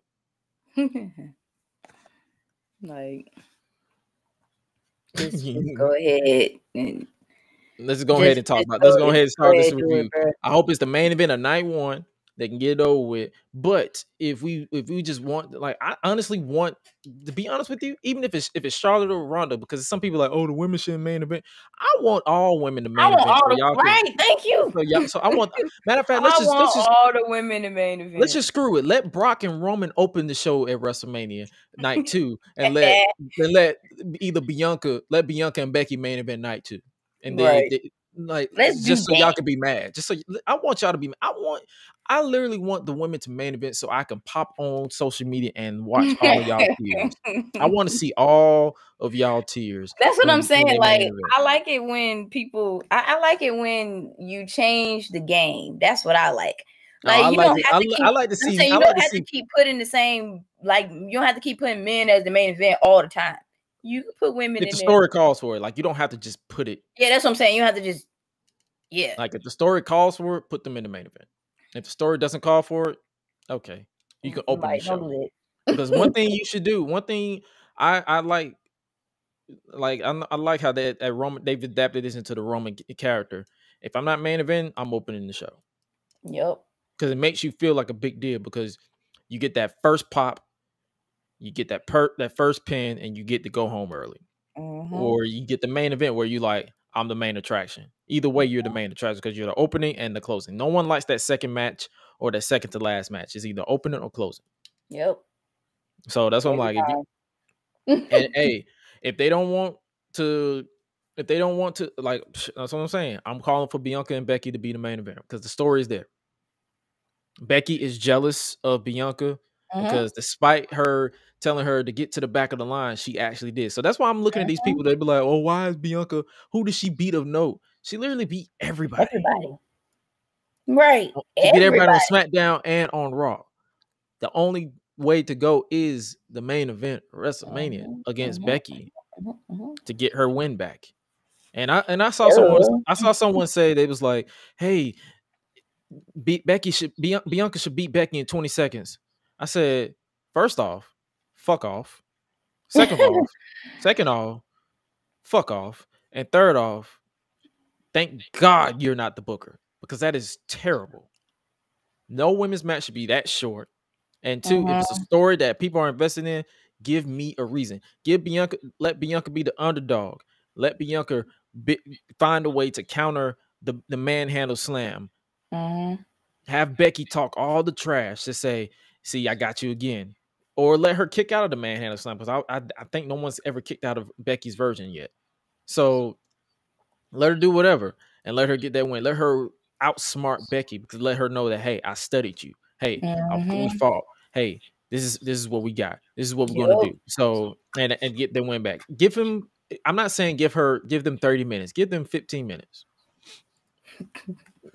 Like just go ahead and let's go ahead and talk about. Let's go ahead and start this review. I hope it's the main event of night one. They can get it over with. But if we just want, like, I honestly want to be honest with you, even if it's Charlotte or Ronda, because some people are like, oh, the women should main event. I want all women to main event. Thank you. So I want. Matter of fact, let's just all the women to main event. Let's just screw it. Let Brock and Roman open the show at WrestleMania night 2, and let either Bianca and Becky main event night 2, and then just so y'all can be mad. Just so I want y'all to be. I literally want the women to main event so I can pop on social media and watch all of y'all tears. I want to see all of y'all tears. That's what I'm saying. Like, I like it when people. I like it when you change the game. That's what I like. Like you don't have to keep. I like to see. You don't have to keep putting the same. Like you don't have to keep putting men as the main event all the time. You can put women in the story calls for it. Like you don't have to just put it. Yeah, that's what I'm saying. You have to just. Yeah. Like if the story calls for it, put them in the main event. If the story doesn't call for it, okay, you can open the show. Because one thing you should do, one thing I like I like how that at Roman they've adapted this into the Roman character. If I'm not main event, I'm opening the show. Yep. Because it makes you feel like a big deal because you get that first pop, you get that first pin, and you get to go home early. Mm-hmm. Or you get the main event where you like, I'm the main attraction. Either way, you're the main attraction because you're the opening and the closing. No one likes that second match or that second to last match. It's either opening or closing. Yep. So that's what I'm like. And hey, if they don't want to, like, that's what I'm saying. I'm calling for Bianca and Becky to be the main event because the story is there. Becky is jealous of Bianca because despite her telling her to get to the back of the line, she actually did. So that's why I'm looking at these people. They be like, "Oh, why is Bianca? Who did she beat of note? She literally beat everybody. Right? She beat everybody on SmackDown and on Raw. The only way to go is the main event, WrestleMania, against Becky to get her win back. And I saw someone say they was like, "Hey, Bianca should beat Becky in 20 seconds." I said, first off, fuck off. Second off, fuck off. And third off, thank God you're not the booker because that is terrible. No women's match should be that short. And two, if it's a story that people are invested in, give me a reason. Let Bianca be the underdog. Let Bianca find a way to counter the manhandle slam. Have Becky talk all the trash to say, see, I got you again. Or let her kick out of the manhandle slam because I think no one's ever kicked out of Becky's version yet. So let her do whatever and let her get that win. Let her outsmart Becky because let her know that, hey, I studied you. Hey, we fought. Hey, this is what we got. This is what we're gonna do. So and get the win back. Give him I'm not saying give them 30 minutes. Give them 15 minutes.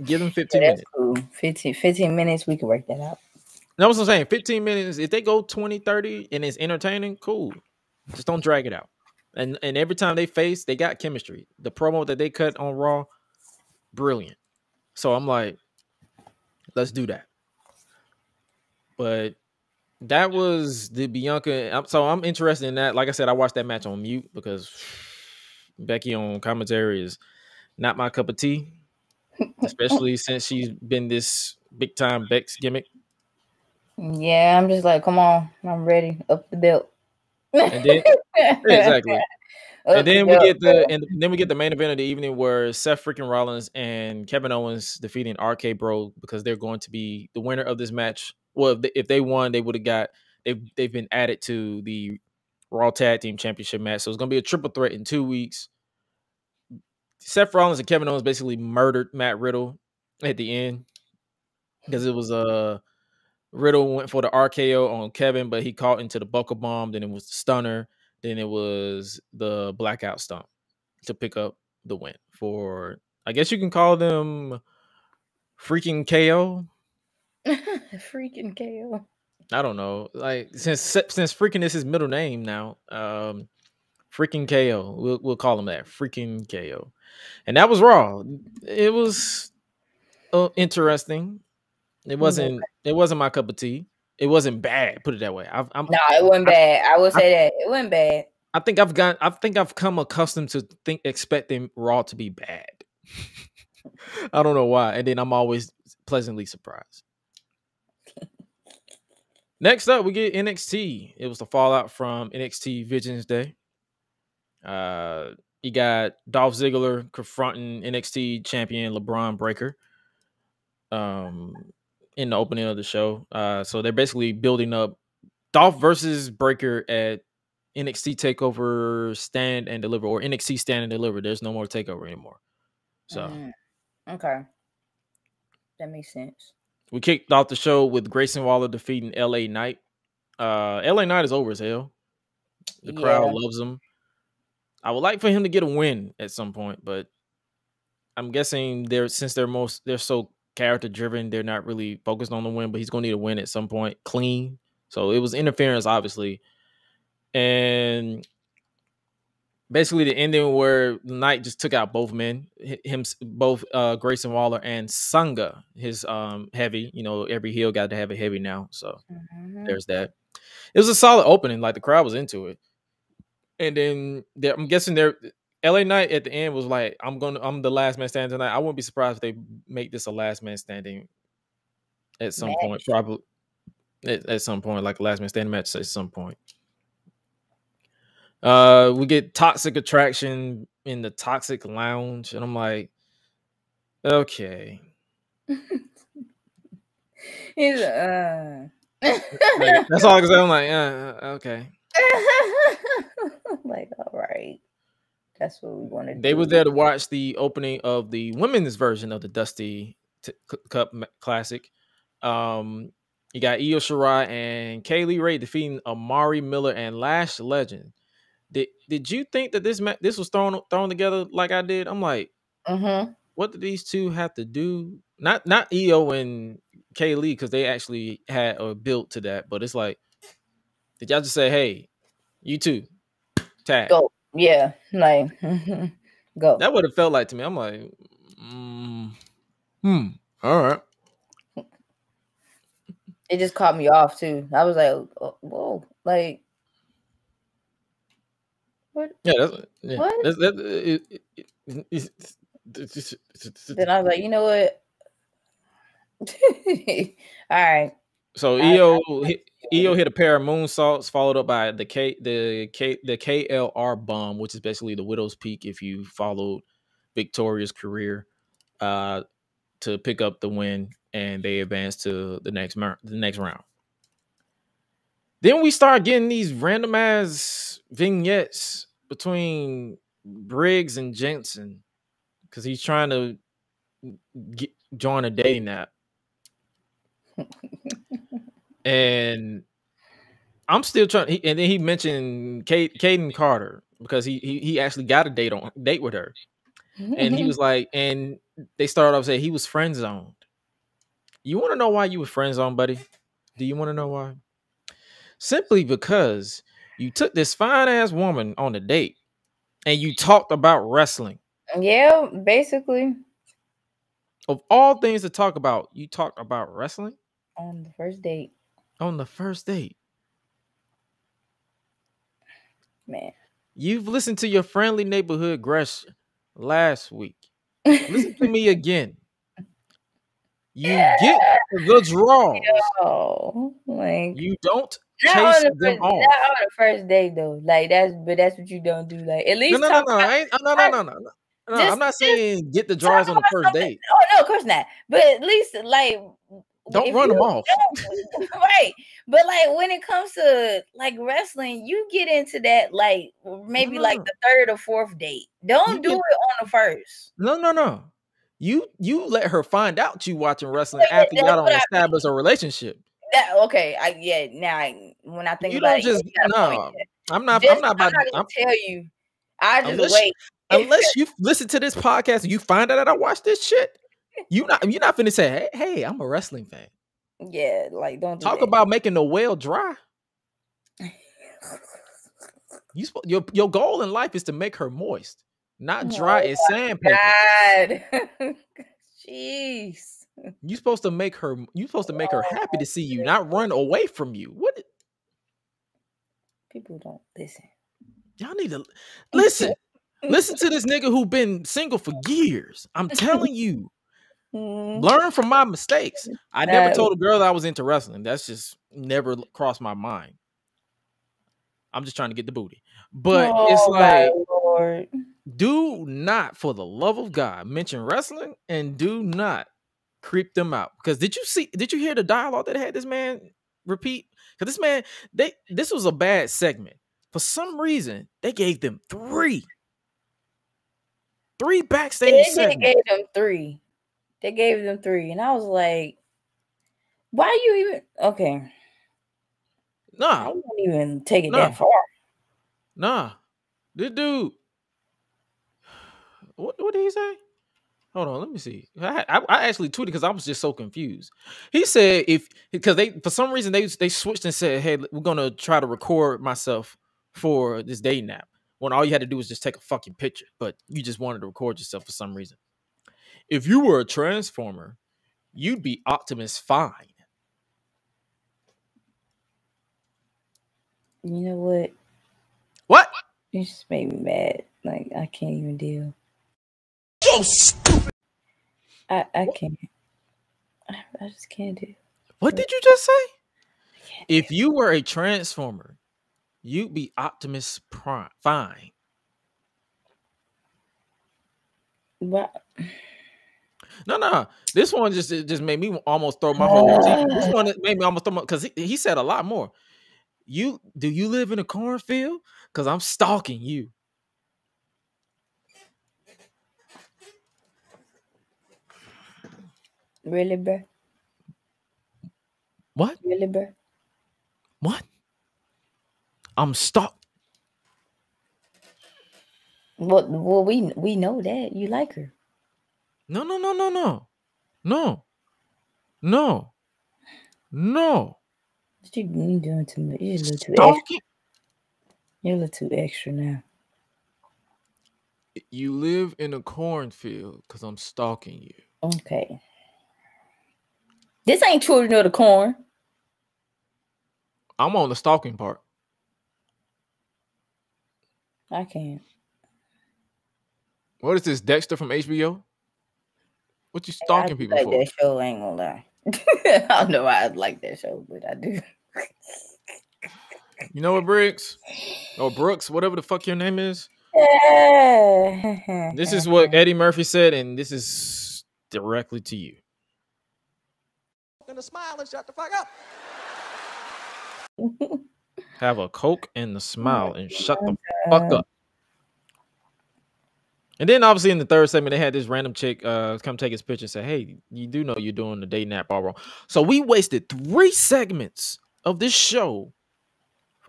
Give them 15 minutes. Cool. 15 minutes, we can work that out. That's what I'm saying. 15 minutes. If they go 20, 30 and it's entertaining, cool. Just don't drag it out. And every time they face, they got chemistry. The promo that they cut on Raw, brilliant. So I'm like, let's do that. But that was the Bianca. So I'm interested in that. Like I said, I watched that match on mute because Becky on commentary is not my cup of tea, especially since she's been this big time Bex gimmick. Yeah, I'm just like, come on, I'm ready. Up the belt. And then exactly. And then we get the main event of the evening where Seth freaking Rollins and Kevin Owens defeating RK Bro because they're going to be the winner of this match. Well, if they won, they would have got they've been added to the Raw Tag Team Championship match. So it's going to be a triple threat in 2 weeks. Seth Rollins and Kevin Owens basically murdered Matt Riddle at the end because it was Riddle went for the RKO on Kevin, but he caught into the buckle bomb. Then it was the stunner. Then it was the blackout stomp to pick up the win for, I guess you can call them freaking KO. Freaking KO. I don't know. Like since freaking is his middle name now, freaking KO. We'll call him that. Freaking KO. And that was Raw. It was interesting. It wasn't my cup of tea. It wasn't bad. Put it that way. It wasn't bad. I will say that it wasn't bad. I think I've come accustomed to expecting Raw to be bad. I don't know why, and then I'm always pleasantly surprised. Next up, we get NXT. It was the fallout from NXT Visions Day. You got Dolph Ziggler confronting NXT champion LeBron Breakker. In the opening of the show. So they're basically building up Dolph versus Breakker at NXT TakeOver Stand and Deliver, or NXT Stand and Deliver. There's no more TakeOver anymore. So okay. That makes sense. We kicked off the show with Grayson Waller defeating LA Knight. LA Knight is over as hell. The crowd loves him. I would like for him to get a win at some point, but I'm guessing they're so character driven, they're not really focused on the win, but he's gonna need a win at some point clean. So it was interference, obviously, and basically the ending where the Knight just took out both men, both Grayson Waller and Sanga, his heavy. You know, every heel got to have a heavy now, so there's that. It was a solid opening, like the crowd was into it, and then I'm guessing LA Knight at the end was like, I'm the last man standing tonight. I wouldn't be surprised if they make this a last man standing at some point, probably at some point, like a last man standing match at some point. We get Toxic Attraction in the Toxic Lounge, and I'm like, okay. He's like, that's all I can say. I'm like, okay. Like, all right. That's what we want to do. They were there to watch the opening of the women's version of the Dusty Cup Classic. You got Io Shirai and Kaylee Ray defeating Amari Miller and Lash Legend. Did you think that this was thrown together like I did? I'm like, what did these two have to do? Not Io and Kaylee, because they actually had a build to that, but it's like, did y'all just say, hey, you two, tag? Go. Yeah, like go. That would have felt like to me. I'm like, all right. It just caught me off too. I was like, oh, whoa, like what? Yeah, what? Then I was like, you know what? All right. So Io hit a pair of moonsaults, followed up by the KLR bomb, which is basically the Widow's Peak if you followed Victoria's career, to pick up the win, and they advanced to the next round. Then we start getting these random ass vignettes between Briggs and Jensen because he's trying to join a dating app. And I'm still trying. And then he mentioned Kaden Carter because he actually got a date with her, and he was like, and they started off saying he was friend zoned. You want to know why you were friend zoned, buddy? Do you want to know why? Simply because you took this fine ass woman on a date, and you talked about wrestling. Yeah, basically. Of all things to talk about, you talked about wrestling on the first date. On the first date. Man. You've listened to your friendly neighborhood Gresh last week. Listen to me again. You get the draws. Yo, like, you don't chase them off. Not on the first date though. Like that's what you don't do. Like at least no. I'm not saying get the draws on the first date. Oh no, of course not. But at least like don't run them off. Right. But like when it comes to like wrestling, you get into that like maybe like the third or fourth date. Don't do it on the first. No. You let her find out you watching wrestling after y'all don't establish a relationship. Okay. Now when I think you about don't just I'm not about to tell you. I just wait. Unless you listen to this podcast and you find out that I watch this shit. You're not finna say, hey, I'm a wrestling fan. Yeah, like don't talk about making the well dry. Your goal in life is to make her moist, not dry as sandpaper. God. Jeez. You're supposed to make her happy to see you, not run away from you. What? People don't listen. Y'all need to listen. Listen to this nigga who been single for years. I'm telling you. Learn from my mistakes. I never told a girl that I was into wrestling. That's just never crossed my mind. I'm just trying to get the booty. But it's like, do not, for the love of God, mention wrestling and do not creep them out. Because did you hear the dialogue that had this man repeat? Because this man, this was a bad segment. For some reason, they gave them three backstage segments. They gave them three. They gave them three. And I was like, why you even okay? Nah. I won't even take it that far. Nah. This dude. What did he say? Hold on, let me see. I actually tweeted because I was just so confused. He said because they for some reason they switched and said, hey, we're gonna try to record myself for this day nap. When all you had to do was just take a fucking picture, but you just wanted to record yourself for some reason. If you were a transformer, you'd be Optimus Fine. You know what? What? You just made me mad. Like I can't even deal. So stupid. I can't. I just can't do. What did you just say? If you were a transformer, you'd be Optimus Fine. What? No. This one just made me almost throw my whole team. This one made me almost throw my because he said a lot more. Do you live in a cornfield? Because I'm stalking you. Really, bro? What? Really, bro? What? I'm stalking. Well, we know that you like her. No. What you doing too much? You're a little too extra. You're a little too extra now. You live in a cornfield because I'm stalking you. Okay. This ain't Children of the Corn. I'm on the stalking part. I can't. What is this, Dexter from HBO? What you stalking people like for? That show, I ain't gonna lie. I don't know why I like that show, but I do. You know what, Briggs? Or Brooks, whatever the fuck your name is. This is what Eddie Murphy said, and this is directly to you. Gonna smile and shut the fuck up. Have a Coke and the smile and shut the fuck up. And then obviously in the third segment, they had this random chick come take his picture and say, hey, you do know you're doing the day nap all wrong. So we wasted 3 segments of this show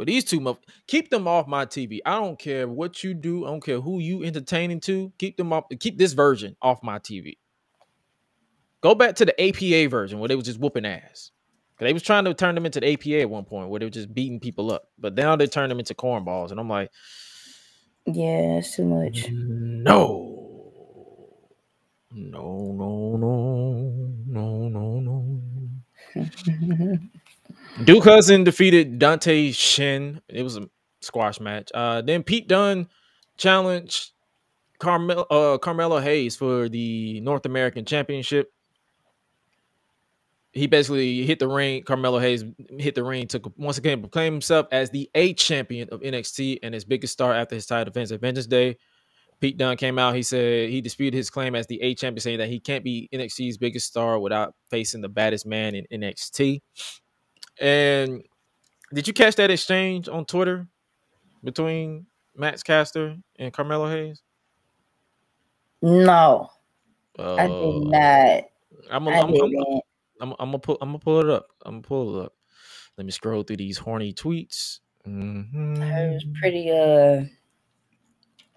For these two, keep them off my TV. I don't care what you do. I don't care who you entertaining to. Keep them off. Keep this version off my TV. Go back to the APA version where they was just whooping ass. Cause they was trying to turn them into the APA at one point where they were just beating people up. But now they turn them into cornballs. And I'm like, yeah, it's too much. No. Duke Hudson defeated Dante Shin. It was a squash match. Then Pete Dunne challenged Carmelo Hayes for the North American Championship. He basically hit the ring. Carmelo Hayes hit the ring, once again proclaimed himself as the A champion of NXT and his biggest star after his title defense at Vengeance Day. Pete Dunne came out. He said he disputed his claim as the A champion, saying that he can't be NXT's biggest star without facing the baddest man in NXT. And did you catch that exchange on Twitter between Max Caster and Carmelo Hayes? No, I did not. I'm gonna pull it up. Let me scroll through these horny tweets. Mm-hmm. It was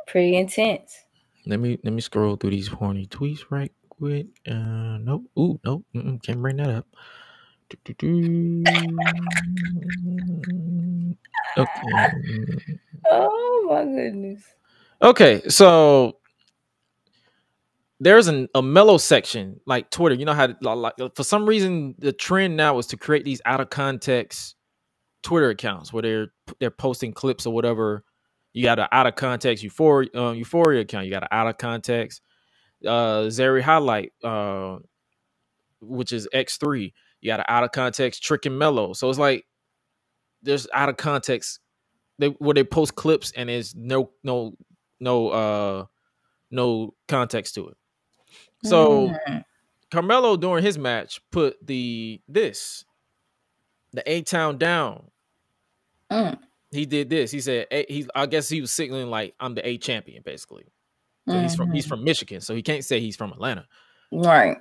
pretty intense. Let me scroll through these horny tweets right quick. Nope. Ooh, nope. Can't bring that up. Okay. Oh my goodness. Okay, so there's a Mellow section like Twitter. You know how like for some reason the trend now is to create these out of context Twitter accounts where they're posting clips or whatever. You got an out of context Euphoria account. You got an out of context Zeri Highlight, which is X3. You got an out of context Trick and Mellow. So it's like there's out of context where they post clips and there's no context to it. So Carmelo during his match put the A-Town down. He did this. He said I guess he was signaling like I'm the A champion basically. So he's from Michigan, so he can't say he's from Atlanta. Right.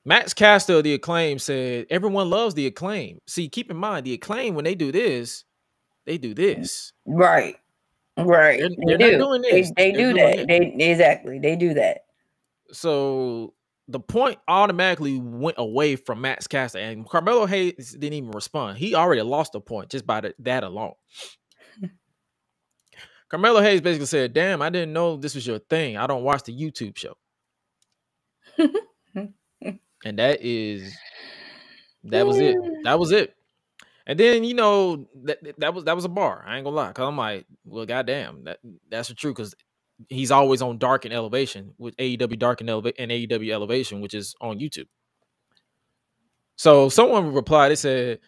Max Caster of the Acclaim said everyone loves the Acclaim. See, keep in mind the Acclaim when they do this. Right. They're not doing this. They do that. They do that. So the point automatically went away from Max Caster, and Carmelo Hayes didn't even respond. He already lost a point just by that alone. Carmelo Hayes basically said, "Damn, I didn't know this was your thing. I don't watch the YouTube show." And that was it. That was it. And then that was a bar. I ain't gonna lie, cause I'm like, well, goddamn, that's the truth. Cause he's always on Dark and Elevation with AEW Dark and AEW Elevation, which is on YouTube. So someone replied. They said,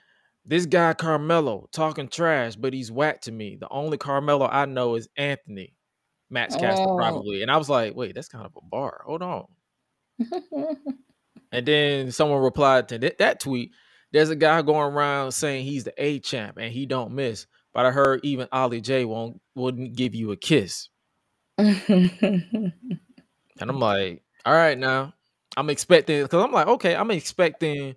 "This guy Carmelo talking trash, but he's whack to me. The only Carmelo I know is Anthony, Max Caster probably." And I was like, wait, that's kind of a bar. Hold on. And then someone replied to that tweet. There's a guy going around saying he's the A champ and he don't miss. But I heard even Ollie J wouldn't give you a kiss. And I'm like, all right, now I'm expecting, because I'm like, okay, I'm expecting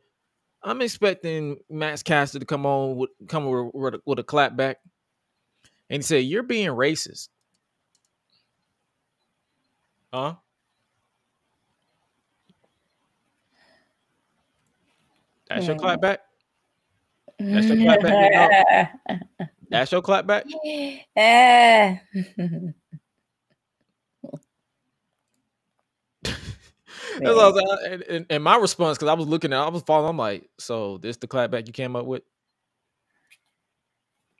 Max Caster to come with a clap back. And he said, "You're being racist." Huh? That's your clap back? That's your clap back? That's your clap back? And my response, because I was following, I'm like, so this the clap back you came up with?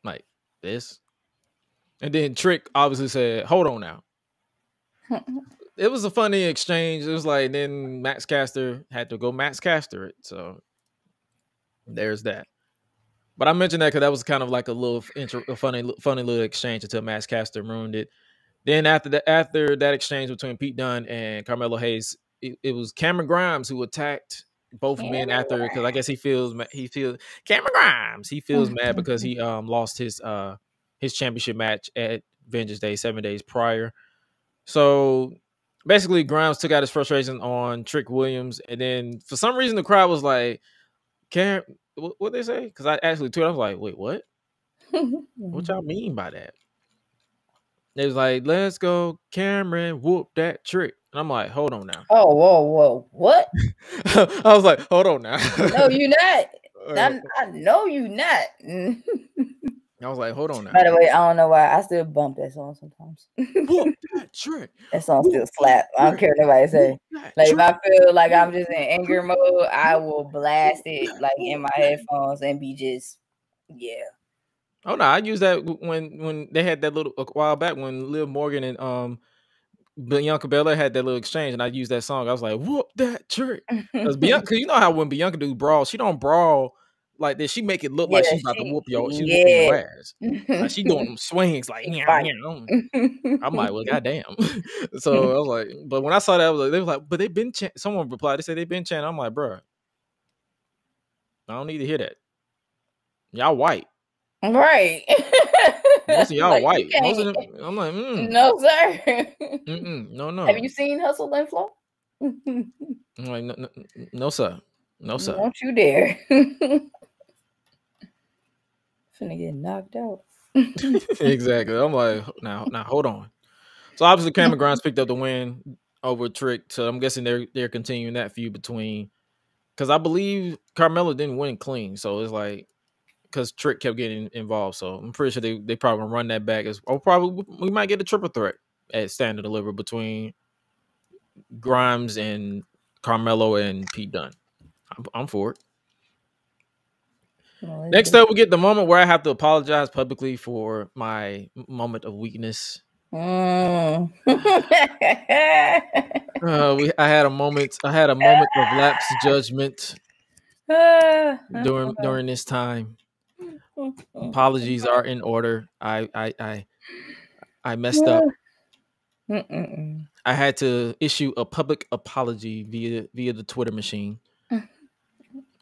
Like this? And then Trick obviously said, "Hold on now." It was a funny exchange. It was like, then Max Caster had to go Max Caster it. So there's that. But I mentioned that because that was kind of like a funny little exchange until Max Caster ruined it. Then after that exchange between Pete Dunne and Carmelo Hayes, it was Cameron Grimes who attacked both men after, because I guess he feels Cameron Grimes. He feels mad because he lost his championship match at Vengeance Day 7 days prior. So basically, Grimes took out his frustration on Trick Williams, and then for some reason the crowd was like, "What they say?" Because I actually tweeted, I was like, "Wait, what?" What y'all mean by that? They was like, let's go, Cameron, whoop that trick. And I'm like, hold on now. Oh, whoa, what? I was like, hold on now. No, you're not. I know you not. I was like, hold on now. By the way, I don't know why I still bump that song sometimes. Whoop that trick. That song still slap. I don't care what nobody say. Like if I feel like I'm just in anger mode, I will blast it like in my headphones and be just Oh no, I used that when they had that little a while back when Liv Morgan and Bianca Belair had that little exchange, and I used that song. I was like, "Whoop that trick!" Because Bianca, you know how when Bianca do brawl, she don't brawl like this. She make it look like she's about to whoop your, she's whooping your ass. Like she doing them swings, like I'm like, well, goddamn. So I was like, but when I saw that, I was like, they was like, but they've been. Someone replied, they said they've been chanting. I'm like, bro, I don't need to hear that. Y'all white. Right. Most of y'all like, white. Most of them, I'm like, no, sir. No. Have you seen Hustle and Flow? I'm like, no, sir. No, sir. Don't you dare. Finna get knocked out. Exactly. I'm like, now, hold on. So obviously, Cameron Grimes picked up the win over Trick. So I'm guessing they're continuing that feud between, because I believe Carmella didn't win clean. So it's like, because Trick kept getting involved, so I'm pretty sure they probably gonna run that back probably we might get a triple threat at Stand and Deliver between Grimes and Carmelo and Pete Dunne. I'm for it. Next up, we get the moment where I have to apologize publicly for my moment of weakness. I had a moment of lapsed judgment during this time. Apologies are in order. I messed up. I had to issue a public apology via the Twitter machine,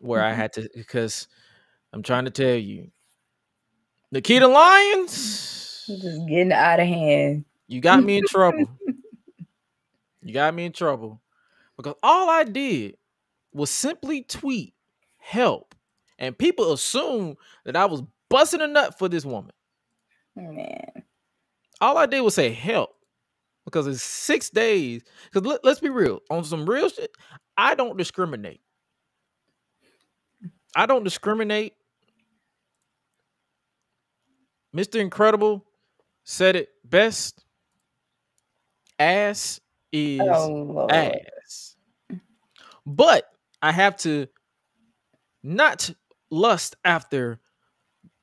where I had to, because I'm trying to tell you, Nikita Lyons, just getting out of hand. You got me in trouble. You got me in trouble because all I did was simply tweet help, and people assume that I was busting a nut for this woman. Man, all I did was say help because it's 6 days. Because let's be real, on some real shit, I don't discriminate. Mr. Incredible said it best. Ass is ass. But I have to not lust after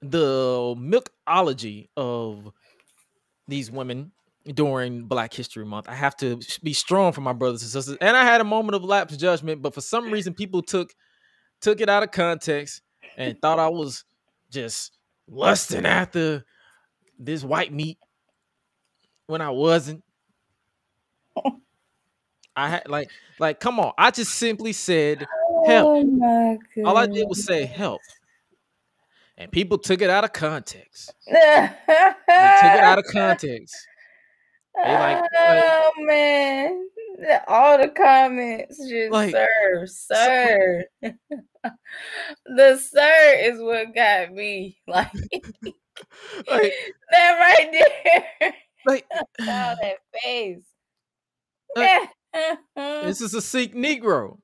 the milkology of these women during Black History Month. I have to be strong for my brothers and sisters. And I had a moment of lapsed judgment, but for some reason people took it out of context and thought I was just lusting after this white meat when I wasn't. I had like come on. I just simply said help. Oh my God. All I did was say help. And people took it out of context. They took it out of context. They oh man. All the comments just sir. The sir is what got me. Like that right there. Like oh, that face. This is a Sikh Negro.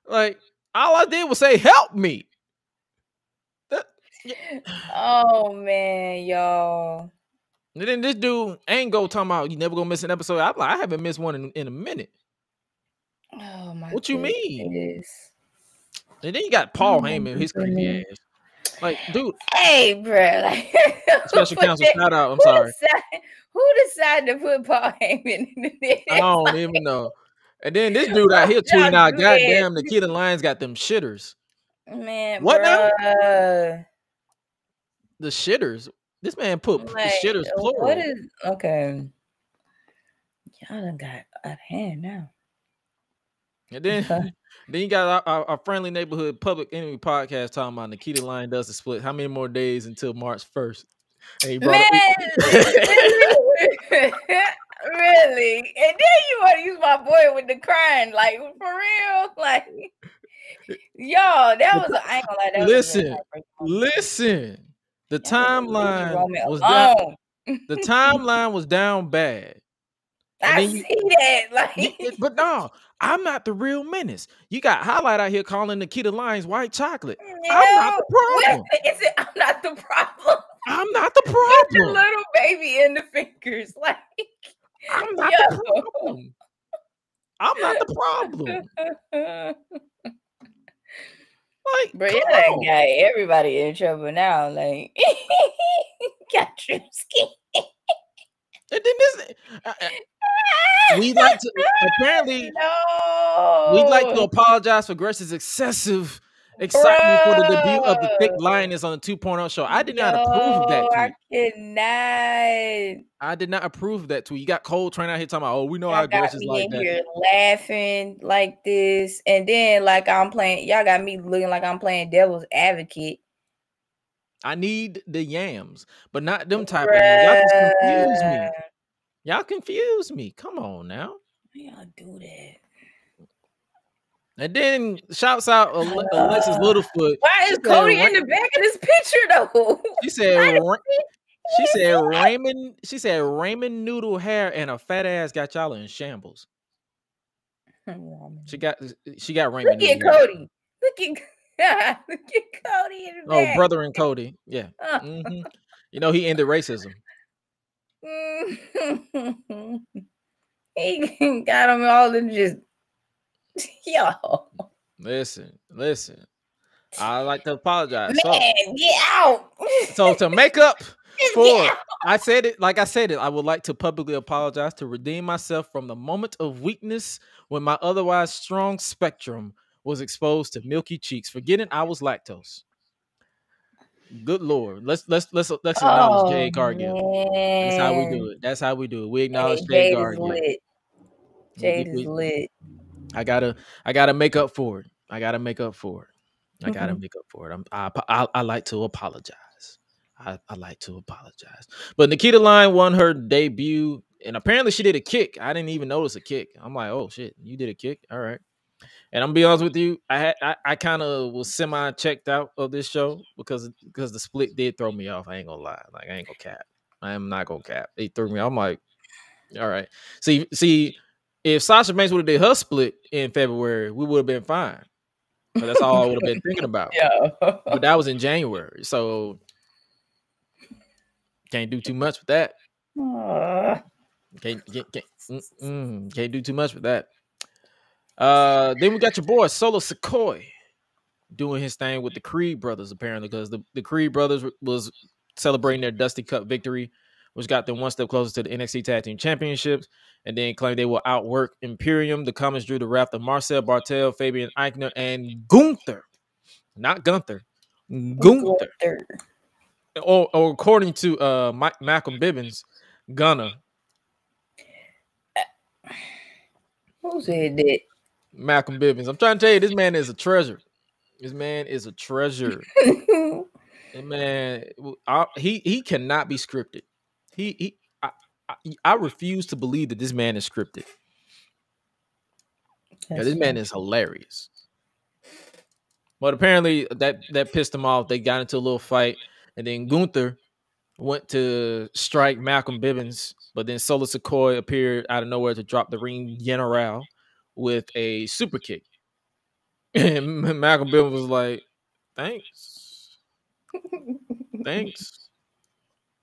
Like all I did was say help me. Oh man, y'all. And then this dude ain't go talking about you never gonna miss an episode. I'm like, I haven't missed one in a minute. Oh my! What you mean? And then you got Paul Heyman, his creepy ass. Like, dude. Hey, bro. Like, special counsel, shout out. I'm sorry. Who decided to put Paul Heyman in this? I don't even know. And then this dude out here tweeting out, goddamn, Nikita Lyons got them shitters. Man, what now? The shitters. This man put the shitters plural. What is okay? Y'all done got out of hand now. And then you got our friendly neighborhood public enemy podcast talking about Nikita Lyons does the split. How many more days until March 1st? And he brought really? And then you want to use my boy with the crying, like for real, like yo, that was I ain't gonna lie. That listen. The timeline was down. The timeline was down bad. I see that. But no, I'm not the real menace. You got Highlight out here calling Nikita Lyons white chocolate. No, I'm not the problem. I'm not the problem. I'm not the problem. The little baby in the fingers, like I'm not the problem. I'm not the problem. Like, bro, you done got everybody in trouble now. Like, got Trimsky. And then this, we like to apparently we'd like to apologize for Gresh's excessive excitement for the debut of the Thick Lioness on the 2.0 show. I did not approve of that tweet. I did not approve of that tweet. You got Cole Train out here talking about, oh, we know how Gresh is like that. Here laughing like this, and then like I'm playing. Y'all got me looking like I'm playing devil's advocate. I need the yams, but not them type of yams. Y'all just confuse me. Y'all confuse me. Come on now. Y'all do that. And then shouts out Alexis Littlefoot. Why is Cody in the back of this picture though? She said Raymond Noodle hair and a fat ass got y'all in shambles. She got Raymond. Look at Cody. Look at Cody in the back. Oh, brother and Cody. Yeah. Mm-hmm. You know he ended racism. He got them all in just yo. Listen. I like to apologize. Man, get out. So to make up for I said it. I would like to publicly apologize to redeem myself from the moment of weakness when my otherwise strong spectrum was exposed to milky cheeks, forgetting I was lactose. Good Lord. Let's acknowledge Jade Cargill. Man. That's how we do it. We acknowledge Jade Cargill. Jade is lit. I gotta make up for it. I like to apologize. I like to apologize. But Nikita Lyons won her debut, and apparently she did a kick. I didn't even notice a kick. I'm like, oh shit, you did a kick? All right. And I'm gonna be honest with you, I kind of was semi checked out of this show because the split did throw me off. I ain't gonna lie, like I ain't gonna cap. I am not gonna cap. It threw me. I'm like, all right. See, if Sasha Banks would have did her split in February, we would have been fine. But that's all I would have been thinking about. Yeah. But that was in January, so can't do too much with that. Can't do too much with that. Then we got your boy Solo Sikoa doing his thing with the Creed brothers, apparently, because the Creed brothers was celebrating their Dusty Cup victory, which got them one step closer to the NXT Tag Team Championships, and then claimed they will outwork Imperium. The comments drew the wrath of Marcel Bartel, Fabian Eichner, and Gunther. Not Gunther. Gunther. Or according to Malcolm Bibbins, Gunner. Who said that? Malcolm Bibbins. I'm trying to tell you, this man is a treasure. This man is a treasure. And man, he cannot be scripted. I refuse to believe that this man is scripted. Yeah, this man is hilarious. But apparently that pissed him off. They got into a little fight, and then Gunther went to strike Malcolm Bibbins, but then Solo Sikoa appeared out of nowhere to drop the ring general with a super kick. And Malcolm Bibbins was like, thanks.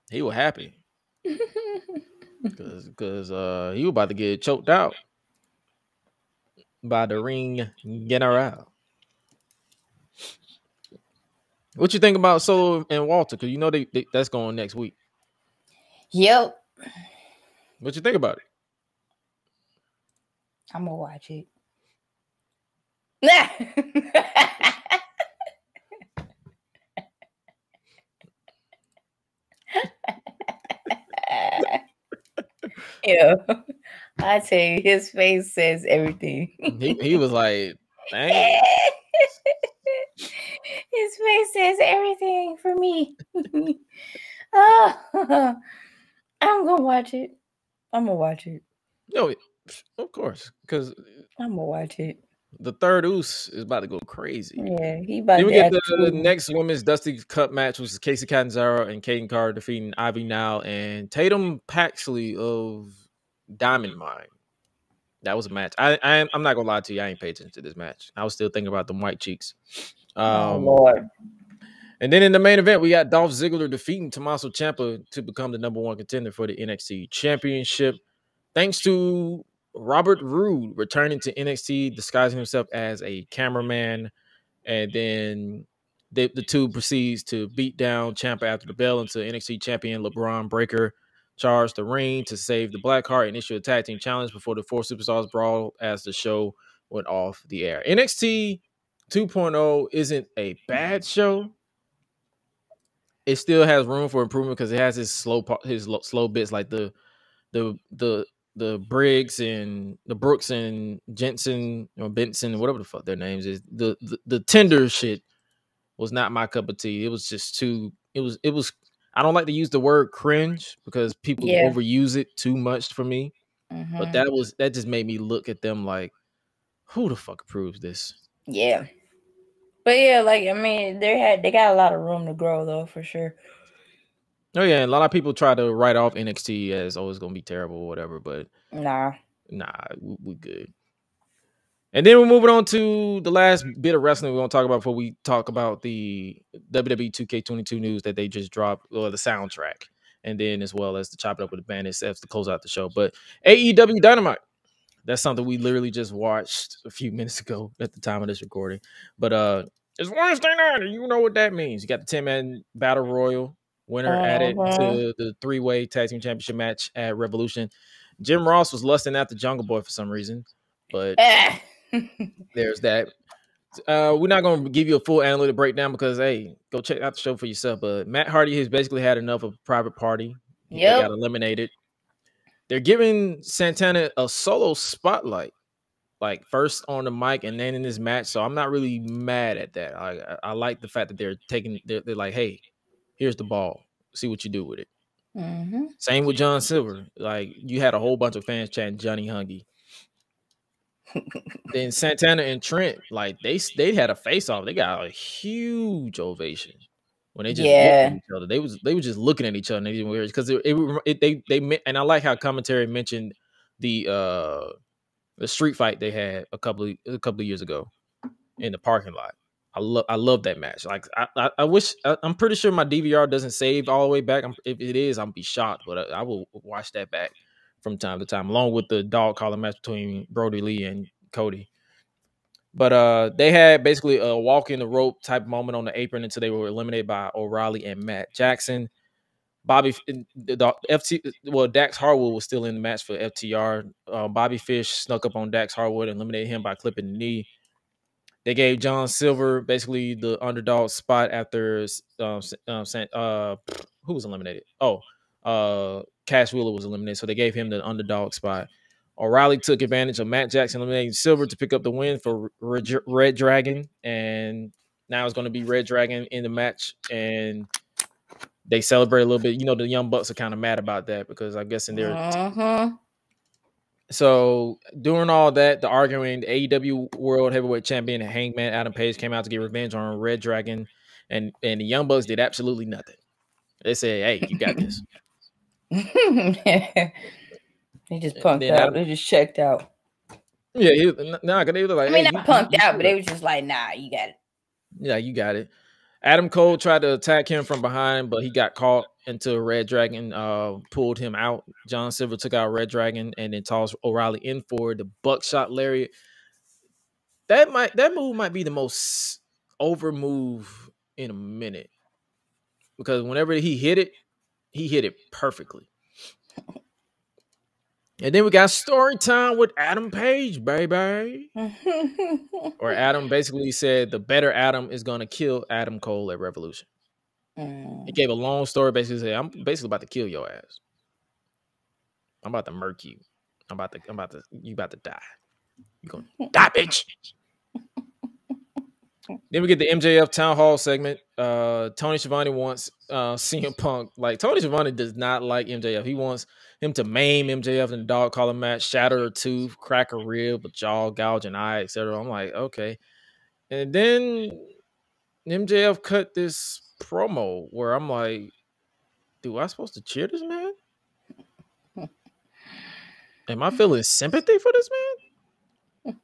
He was happy. Because he was about to get choked out by the ring general. What you think about Solo and Walter? Because you know they that's going next week. Yep. What you think about it? I'm gonna watch it. Yeah, I tell you, his face says everything. He was like, "Dang." His face says everything for me. I'm gonna watch it. No, of course, because I'm gonna watch it. the third Oos is about to go crazy. Yeah, he about then we to get act the next women's Dusty Cup match, which is Casey Catanzaro and Kaden Carr defeating Ivy Now and Tatum Paxley of Diamond Mine. That was a match. I'm not gonna lie to you, I ain't paid attention to this match. I was still thinking about them white cheeks. Oh Lord. And then in the main event, we got Dolph Ziggler defeating Tommaso Ciampa to become the number one contender for the NXT Championship. Thanks to Robert Roode returning to NXT, disguising himself as a cameraman. And then the two proceeds to beat down Ciampa after the bell until NXT champion LeBron Breaker charged the ring to save the Blackheart and issue a tag team challenge before the four superstars brawl as the show went off the air. NXT 2.0 isn't a bad show. It still has room for improvement because it has his slow bits like the Briggs and the Brooks and Jensen or Benson, whatever the fuck their names is. The tender shit was not my cup of tea. It was just too. It was. I don't like to use the word cringe because people overuse it too much for me. Mm-hmm. But that just made me look at them like, who the fuck approves this? Yeah. But yeah, like I mean, they got a lot of room to grow though, for sure. Oh yeah, and a lot of people try to write off NXT as it's gonna be terrible or whatever, but nah, we good. And then we're moving on to the last bit of wrestling we're gonna talk about before we talk about the WWE 2K22 news that they just dropped, or the soundtrack, and then as well as the Chop It Up with the Bandit steps to close out the show. But AEW Dynamite. That's something we literally just watched a few minutes ago at the time of this recording. But it's Wednesday night, and you know what that means. You got the 10-man battle royal winner added to the 3-way tag team championship match at Revolution. Jim Ross was lusting after Jungle Boy for some reason, but there's that. We're not going to give you a full analytic breakdown because, hey, go check out the show for yourself. But Matt Hardy has basically had enough of Private Party. He got eliminated. They're giving Santana a solo spotlight, like first on the mic and then in this match. So I'm not really mad at that. I like the fact that they're like, hey, here's the ball. See what you do with it. Mm-hmm. Same with John Silver. Like you had a whole bunch of fans chanting Johnny Hungy. Then Santana and Trent, like they had a face off. They got a huge ovation when they just looked at each other. They were just looking at each other. And they didn't wear it because they and I like how commentary mentioned the street fight they had a couple of years ago in the parking lot. I love that match. Like I wish I'm pretty sure my DVR doesn't save all the way back. If it is, I'm be shocked, but I will watch that back from time to time, along with the dog collar match between Brody Lee and Cody. But they had basically a walk in the rope type moment on the apron until they were eliminated by O'Reilly and Matt Jackson. Dax Harwood was still in the match for FTR. Bobby Fish snuck up on Dax Harwood and eliminated him by clipping the knee. They gave John Silver basically the underdog spot after who was eliminated? Cash Wheeler was eliminated, so they gave him the underdog spot. O'Reilly took advantage of Matt Jackson eliminating Silver to pick up the win for Red Dragon, and now it's going to be Red Dragon in the match, and they celebrate a little bit. You know, the Young Bucks are kind of mad about that because I'm guessing they're. So during all that, the arguing, the AEW World Heavyweight Champion and Hangman Adam Page came out to get revenge on Red Dragon, and the Young Bucks did absolutely nothing. They said, "Hey, you got this." They just punked out. They just checked out. Yeah, they were like, I mean, not punked out, but they were just like, "Nah, you got it." Yeah, you got it. Adam Cole tried to attack him from behind, but he got caught until Red Dragon pulled him out. John Silver took out Red Dragon and then tossed O'Reilly in for the buckshot lariat. That move might be the most over move in a minute because whenever he hit it perfectly. And then we got story time with Adam Page, baby. Or Adam basically said the better Adam is going to kill Adam Cole at Revolution. He gave a long story, basically said, I'm basically about to kill your ass. I'm about to murk you. You about to die. You're going to die, bitch. Then we get the MJF Town Hall segment. Tony Schiavone wants CM Punk. Like, Tony Schiavone does not like MJF. He wants him to maim MJF in the dog collar match, shatter a tooth, crack a rib, a jaw, gouge an eye, etc. I'm like, okay. And then MJF cut this promo where I'm like, do I supposed to cheer this man? Am I feeling sympathy for this man?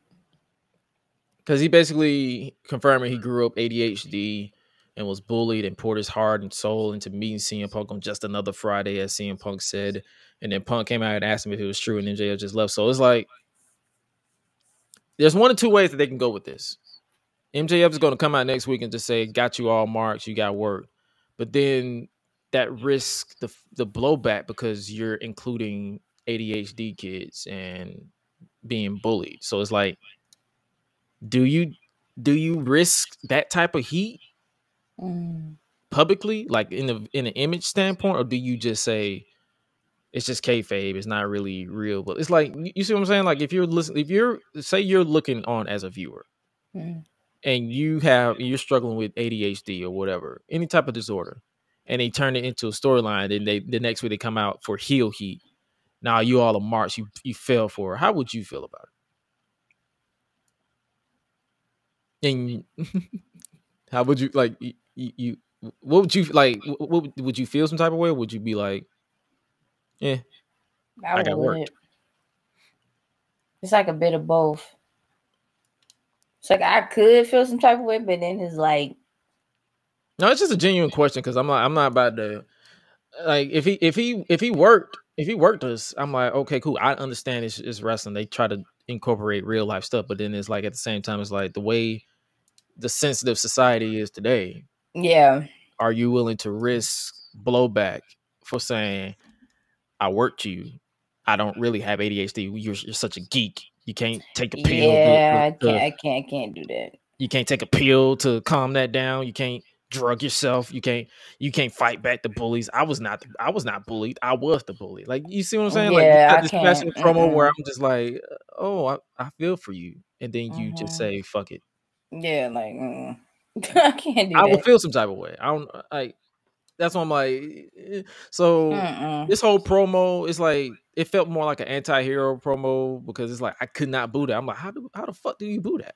Because he basically confirming he grew up ADHD and was bullied and poured his heart and soul into meeting CM Punk on just another Friday, as CM Punk said. And then Punk came out and asked him if it was true, and MJF just left. So it's like, there's one of two ways that they can go with this. MJF is going to come out next week and just say, got you all marks, you got work. But then that risks the blowback because you're including ADHD kids and being bullied. So it's like, do you risk that type of heat publicly, like in an image standpoint, or do you just say it's just kayfabe, it's not really real? But it's like, you see what I'm saying? Like, if you're looking on as a viewer, and you're struggling with ADHD or whatever, any type of disorder, and they turn it into a storyline, and the next week they come out for heel heat. Now you all are marks you fell for. How would you feel about it? And how would you like you? What would you like? What would you feel some type of way? Or would you be like, yeah, I got work? It's like a bit of both. It's like I could feel some type of way, but then it's like, no, it's just a genuine question because I'm not about to, like, if he worked us, I'm like, okay, cool. I understand it's wrestling. They try to incorporate real life stuff, but then it's like at the same time, it's like the way the sensitive society is today. Yeah. Are you willing to risk blowback for saying, I worked you? I don't really have ADHD. You're such a geek. You can't take a pill. Yeah, I can't do that. You can't take a pill to calm that down. You can't drug yourself. You can't fight back the bullies. I was not bullied. I was the bully. Like, you see what I'm saying? Yeah, like, you got I this can't. passionate promo where I'm just like, oh, I feel for you, and then you just say, fuck it. Yeah, like I can't do that. I would feel some type of way. I don't like. That's why I'm like, so this whole promo is like, it felt more like an anti-hero promo because it's like, I could not boo that. I'm like, how the fuck do you boo that?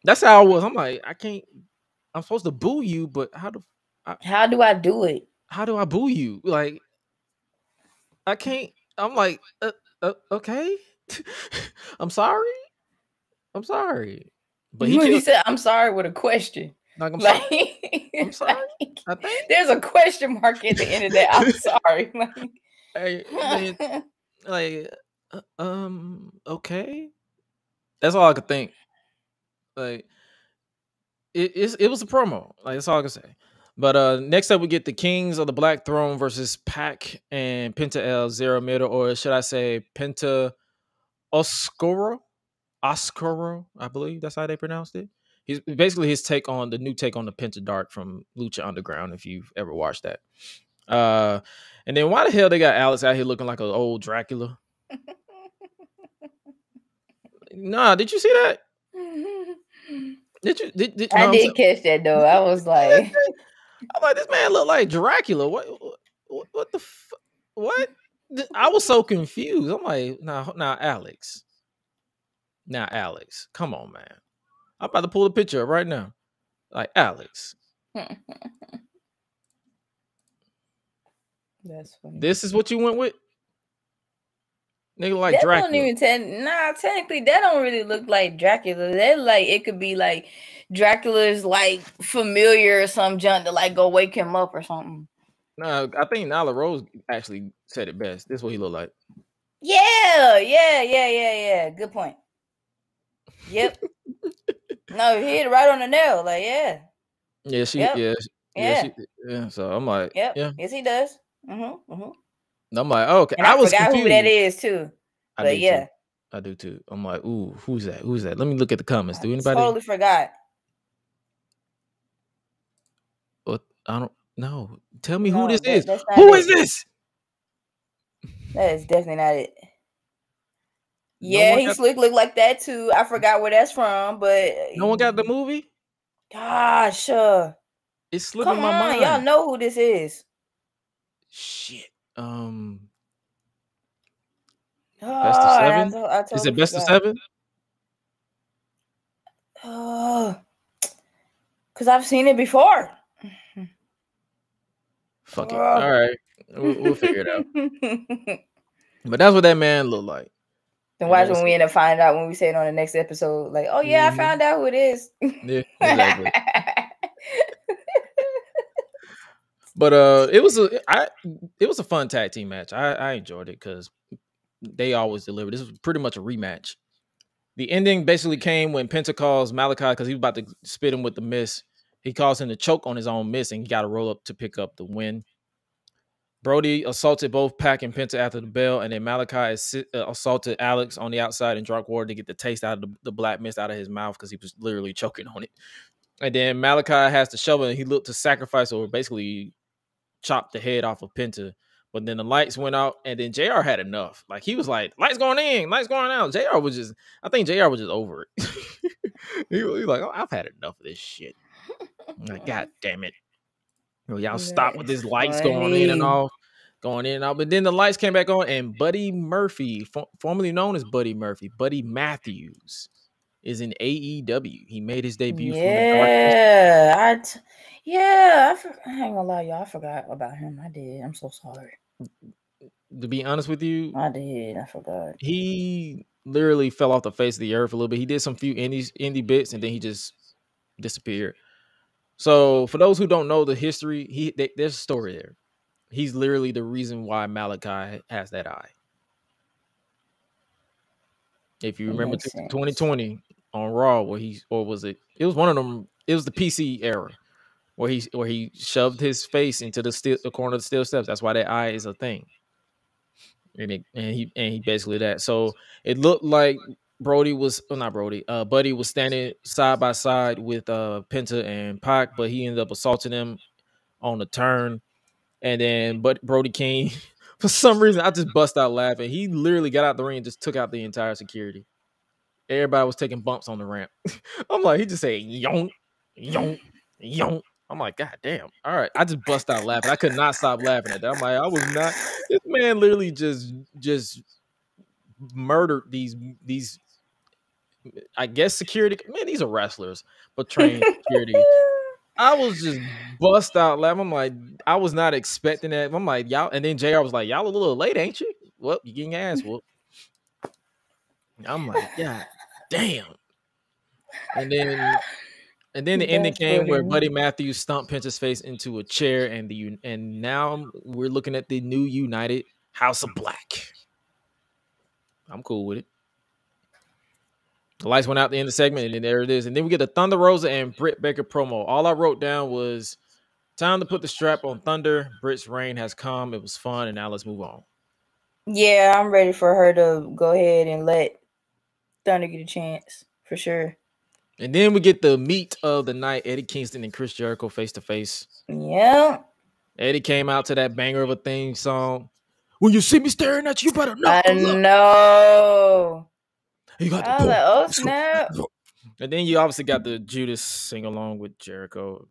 That's how I was. I'm like, I'm supposed to boo you, but how do I do it? How do I boo you? Like, I can't. I'm like, okay. I'm sorry. But he said, I'm sorry with a question. Like, I'm sorry. I'm sorry. I think there's a question mark at the end of that. I'm sorry. Okay. That's all I could think. Like, it was a promo. Like, that's all I can say. But next up, we get the Kings of the Black Throne versus Pac and Penta El Zero Miedo, or should I say Penta Oscuro, I believe that's how they pronounced it. He's basically his new take on the Penta Dark from Lucha Underground, if you've ever watched that. And then why the hell they got Alex out here looking like an old Dracula? Nah, did you see that? Did I did catch that though. I was like, I'm like, this man look like Dracula. What the what? I was so confused. I'm like, now Alex. Now Alex, come on, man. I'm about to pull the picture up right now. Like, Alex. That's funny. This is what you went with? Nigga like that Dracula. Don't even technically that don't really look like Dracula. That like it could be like Dracula's like familiar or some junk to like go wake him up or something. No, I think Nyla Rose actually said it best. This is what he looked like. Yeah. Good point. Yep. No, he hit it right on the nail. Like, yeah. Yeah, so I'm like, yep. Yeah. Yes, he does. I'm like, oh, okay. And I was forgot confused. Who that is too. But yeah. I do too. I'm like, ooh, who's that? Let me look at the comments. Do anybody? Totally forgot. What? I don't know. Tell me who this is. Who is this? That is definitely not it. Yeah, he slick look like that too. I forgot where that's from, but no one got the movie. Gosh, it's slipping my mind. Y'all know who this is. Shit. Best of 7. I totally is it best forgot. of 7? Because I've seen it before. Fuck it. All right, we'll figure it out. But that's what that man looked like. Then watch when we end up finding out when we say it on the next episode. Like, oh yeah, I found out who it is. Yeah, exactly. But it was a fun tag team match. I enjoyed it because they always deliver. This was pretty much a rematch. The ending basically came when Penta calls Malachi because he was about to spit him with the miss. He calls him to choke on his own miss, and he got to roll up to pick up the win. Brody assaulted both Pac and Penta after the bell, and then Malachi assaulted Alex on the outside and drank water to get the taste out of the black mist out of his mouth because he was literally choking on it. And then Malachi has the shovel, and he looked to sacrifice or basically chop the head off of Penta. But then the lights went out, and then JR had enough. Like, he was like, lights going in, lights going out. I think JR was just over it. he was like, oh, I've had enough of this shit. I'm like, God damn it. Y'all stop with this lights going in and off. But then the lights came back on, and Buddy Murphy, formerly known as Buddy Murphy, Buddy Matthews, is in AEW. He made his debut from the darkness. I ain't gonna lie, y'all. I forgot about him. I did. I'm so sorry. To be honest with you, I did. I forgot. He literally fell off the face of the earth a little bit. He did some few indie bits, and then he just disappeared. So for those who don't know the history, there's a story there. He's literally the reason why Malachi has that eye. If you remember 2020 on Raw, it was one of them. It was the PC era where he shoved his face into the corner of the steel steps. That's why that eye is a thing. And he basically that. So it looked like Buddy was standing side by side with Penta and Pac, but he ended up assaulting him on the turn. And then Brody King, for some reason, I just bust out laughing. He literally got out the ring and just took out the entire security. Everybody was taking bumps on the ramp. I'm like, he just said yonk, yonk, yonk. I'm like, God damn. All right. I just bust out laughing. I could not stop laughing at that. I'm like, this man literally just murdered these, I guess, security. Man, these are wrestlers, but trained security. I was just bust out laughing. I'm like, I was not expecting that. I'm like, y'all, and then JR was like, y'all a little late, ain't you? Well, you getting your ass whooped. I'm like, God damn. And then the ending came where Buddy Matthews stomped Penta's face into a chair, and now we're looking at the new United House of Black. I'm cool with it. The lights went out the end of the segment, and then there it is. And then we get the Thunder Rosa and Britt Baker promo. All I wrote down was, time to put the strap on Thunder. Britt's reign has come. It was fun, and now let's move on. Yeah, I'm ready for her to go ahead and let Thunder get a chance, for sure. And then we get the meat of the night, Eddie Kingston and Chris Jericho face-to-face. Yeah. Eddie came out to that banger of a theme song. When you see me staring at you, better not. I know. You got I was like, oh, snap. And then you obviously got the Judas sing along with Jericho.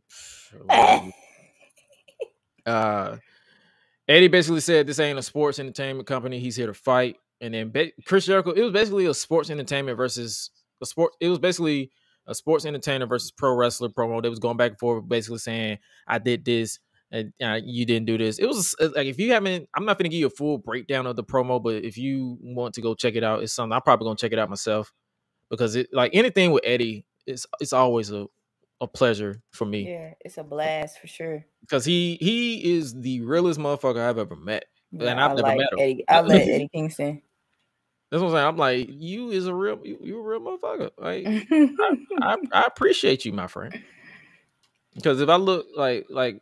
Eddie basically said this ain't a sports entertainment company. He's here to fight. And then Chris Jericho, it was basically a sports entertainment versus a sport. It was basically a sports entertainer versus pro wrestler promo. They was going back and forth, basically saying, I did this and you didn't do this. It was like, if you haven't, I'm not going to give you a full breakdown of the promo, but if you want to go check it out, it's something I'm probably going to check it out myself, because it, like anything with Eddie, it's always a pleasure for me. Yeah, it's a blast for sure. Because he is the realest motherfucker I've ever met. Yeah, and I've never met him. I like Eddie Kingston. That's what I'm saying. I'm like, you a real motherfucker. Like, I appreciate you, my friend. Because if I look like I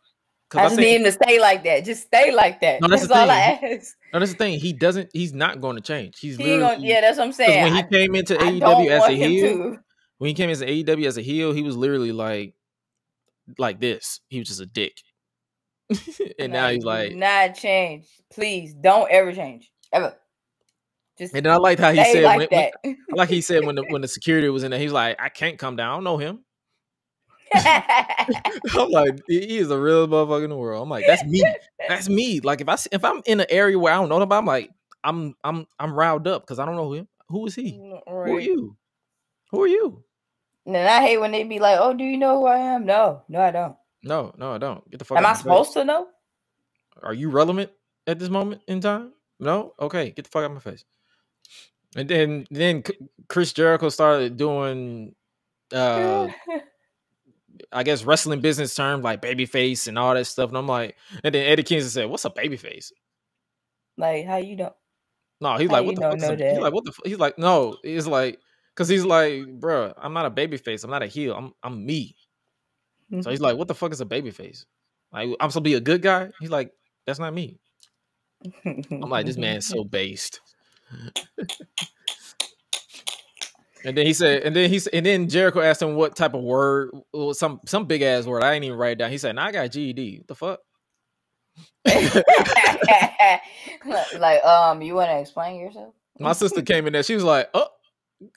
just need him to stay like that. Just stay like that. No, that's all I ask. No, that's the thing. He's not going to change. He's yeah, that's what I'm saying. When he came into AEW as a heel, when he came into AEW as a heel, he was literally like this. He was just a dick. And now he's like, not change. Please don't ever change. Ever. Just and then I liked how he said like that. I like he said when the security was in there, he's like, I can't come down. I don't know him. I'm like, he is the realest motherfucker in the world. I'm like, that's me. That's me. Like if I'm in an area where I don't know about, I'm like, I'm riled up because I don't know him. Who is he? Right. Who are you? Who are you? And I hate when they be like, "Oh, do you know who I am?" No, I don't. No, I don't. Get the fuck. Am I supposed to know? Are you relevant at this moment in time? No. Okay, get the fuck out of my face. And then Chris Jericho started doing, I guess, wrestling business terms like babyface and all that stuff. And I'm like, and then Eddie Kingston said, "What's a babyface?" Like, how you know? No, he's like, "What the fuck?" He's like, "What the?" He's like, "No." He's like, because he's like, "Bro, I'm not a babyface. I'm not a heel. I'm me." So he's like, "What the fuck is a babyface? Like, I'm supposed to be a good guy?" He's like, "That's not me." I'm like, this man's so based. And then Jericho asked him what type of word, some big ass word. I ain't even write it down. He said, "Nah, I got GED." What the fuck? Like, you want to explain yourself? My sister came in there. She was like, "Oh,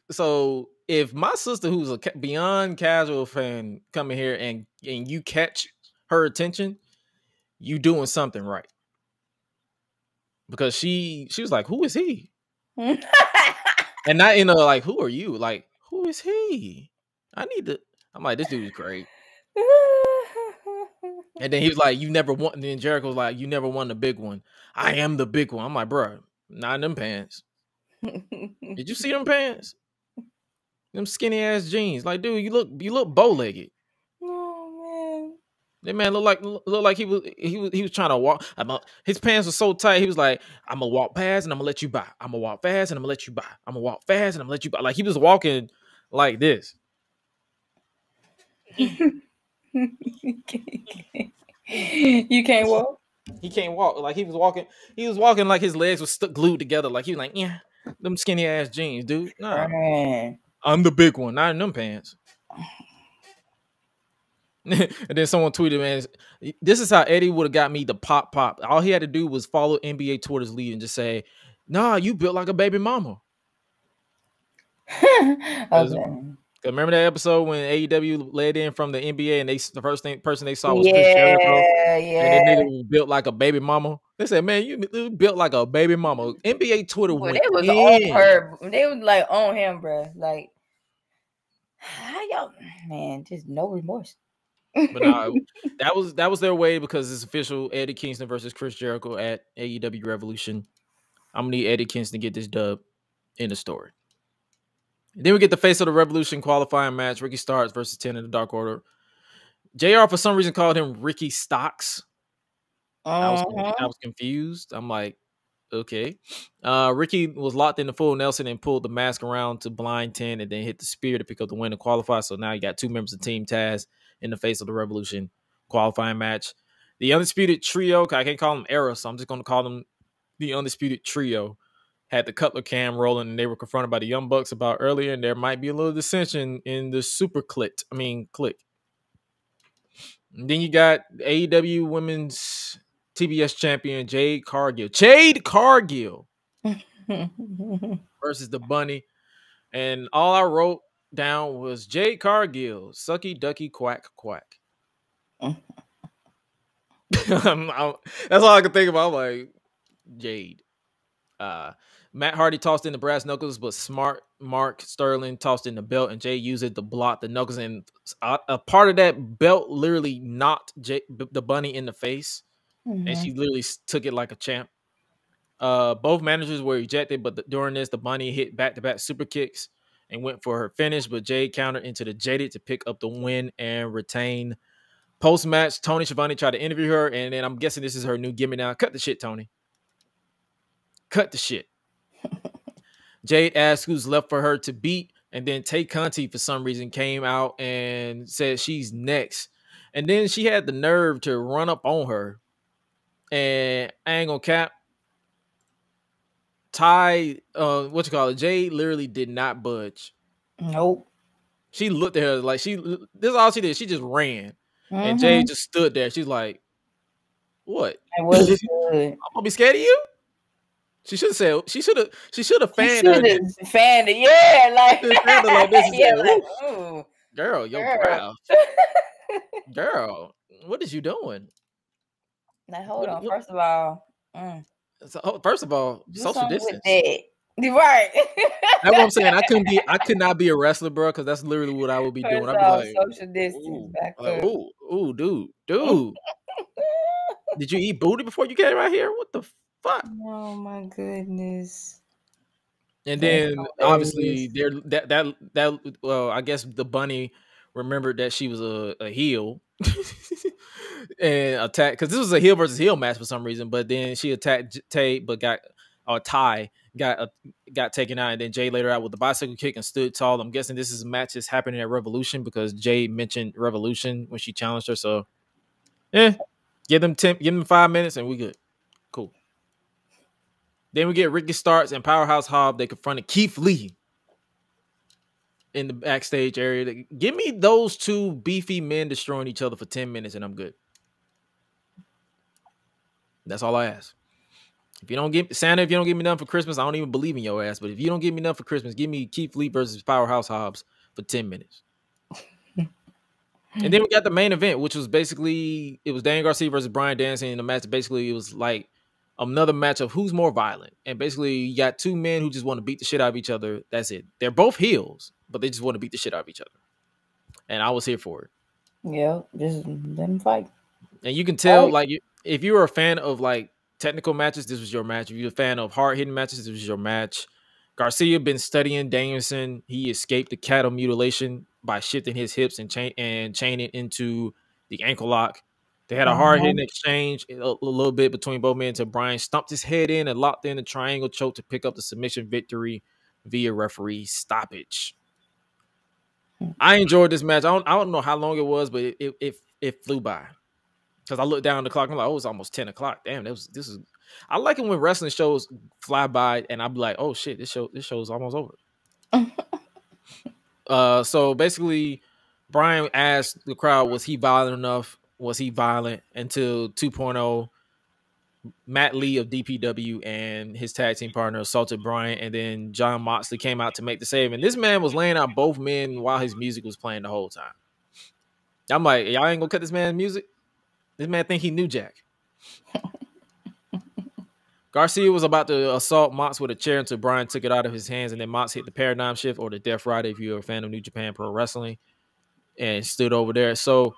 so if my sister, who's a beyond casual fan, come in here and you catch her attention, you doing something right." Because she was like, "Who is he?" And not in a like, "Who are you?" Like, "Who is he?" I'm like, this dude is great. And then he was like, "You never won." And then Jericho was like, "You never won the big one." I am the big one. I'm like, bro, not in them pants. Did you see them pants? Them skinny ass jeans. Like, dude, you look bow legged. Oh man. That man looked like he was trying to walk. His pants were so tight. He was like, "I'm gonna walk fast and I'm gonna let you by. I'm gonna walk fast and I'm gonna let you by. I'm gonna walk fast and I'm gonna let you by." Like he was walking like this. You can't walk. He can't walk. Like he was walking like his legs were stuck glued together. Like he was like, "Yeah, them skinny ass jeans, dude. Nah, I'm the big one, not in them pants." And then someone tweeted, "Man, this is how Eddie would have got me the pop. All he had to do was follow NBA Twitter's lead and just say, 'Nah, you built like a baby mama.'" Okay. Remember that episode when AEW led in from the NBA and the first person they saw was Chris Jericho? Yeah. And the nigga was built like a baby mama. They said, "Man, you built like a baby mama." NBA Twitter went They was in. on her. They was like on him, bro. Like, how y'all, man, just no remorse. But no, that was their way because it's official. Eddie Kingston versus Chris Jericho at AEW Revolution. I'm gonna need Eddie Kingston to get this dub in the story. Then we get the face of the Revolution qualifying match: Ricky Starks versus 10 in the Dark Order. JR for some reason called him Ricky Stocks. I was confused. I'm like, okay. Ricky was locked in the full Nelson and pulled the mask around to blind 10 and then hit the spear to pick up the win to qualify. So now you got two members of Team Taz in the face of the Revolution qualifying match. The Undisputed Trio, I can't call them Era, so I'm just going to call them the Undisputed Trio, had the Cutler cam rolling and they were confronted by the Young Bucks about earlier, and there might be a little dissension in the click. And then you got AEW Women's TBS champion Jade Cargill versus the Bunny. And all I wrote down was Jade Cargill, sucky ducky quack quack. That's all I could think about. I'm like, Jade. Matt Hardy tossed in the brass knuckles, but smart Mark Sterling tossed in the belt, and Jay used it to block the knuckles. And a part of that belt literally knocked the Bunny in the face, and she literally took it like a champ. Both managers were ejected, but during this, the Bunny hit back-to-back super kicks and went for her finish, but Jay countered into the Jaded to pick up the win and retain. Post-match, Tony Schiavone tried to interview her, and then I'm guessing this is her new gimmick now. Cut the shit, Tony. Cut the shit. Jade asked who's left for her to beat, and then Tay Conti, for some reason, came out and said she's next. And then she had the nerve to run up on her. And I ain't gonna cap. Jade literally did not budge. Nope. She looked at her like this is all she did. She just ran. And Jade just stood there. She's like, what? It was good. I'm gonna be scared of you? She should have said. She should have fanned her. Fanned it, yeah, like fanned her like this. And yeah, said, like, ooh, girl, your breath. Girl, what is you doing? Like, hold on. First of all, social distance. With that. Right. That's what I'm saying. I could not be a wrestler, bro, because that's literally what I would be doing. I'd be like, social distance. Ooh, dude. Did you eat booty before you came out here? What the fuck? Oh my goodness. And then obviously well, I guess the bunny remembered that she was a heel and attacked, because this was a heel versus heel match for some reason. But then she attacked Tay, but got taken out, and then Jay laid her out with the bicycle kick and stood tall. I'm guessing this is a match that's happening at Revolution because Jay mentioned Revolution when she challenged her. So, give them 5 minutes and we good. Cool. Then we get Ricky Starks and Powerhouse Hobb. They confronted Keith Lee in the backstage area. Give me those two beefy men destroying each other for 10 minutes and I'm good. That's all I ask. If you don't give me nothing for Christmas, I don't even believe in your ass. But if you don't give me nothing for Christmas, give me Keith Lee versus Powerhouse Hobbs for 10 minutes. And then we got the main event, which was basically, it was Dan Garcia versus Bryan Danielson in the match. Basically, it was like another match of who's more violent. And basically, you got two men who just want to beat the shit out of each other. That's it. They're both heels, but they just want to beat the shit out of each other. And I was here for it. Yeah, just let them fight. And you can tell, like, if you were a fan of, like, technical matches, this was your match. If you're a fan of hard-hitting matches, this was your match. Garcia been studying Danielson. He escaped the cattle mutilation by shifting his hips and chaining into the ankle lock. They had a hard-hitting exchange a little bit between both men until Bryan stumped his head in and locked in a triangle choke to pick up the submission victory via referee stoppage. I enjoyed this match. I don't know how long it was, but it flew by. Because I looked down at the clock and I'm like, oh, it's almost 10 o'clock. Damn, this is. I like it when wrestling shows fly by and I'll be like, oh shit, this show's almost over. So basically, Bryan asked the crowd, was he violent enough? Was he violent? Until 2.0, Matt Lee of DPW and his tag team partner assaulted Bryan, and then John Moxley came out to make the save. And this man was laying out both men while his music was playing the whole time. I'm like, y'all ain't gonna cut this man's music? This man think he knew Jack. Garcia was about to assault Mox with a chair until Bryan took it out of his hands, and then Mox hit the paradigm shift, or the Death Rider if you're a fan of New Japan Pro Wrestling, and stood over there. So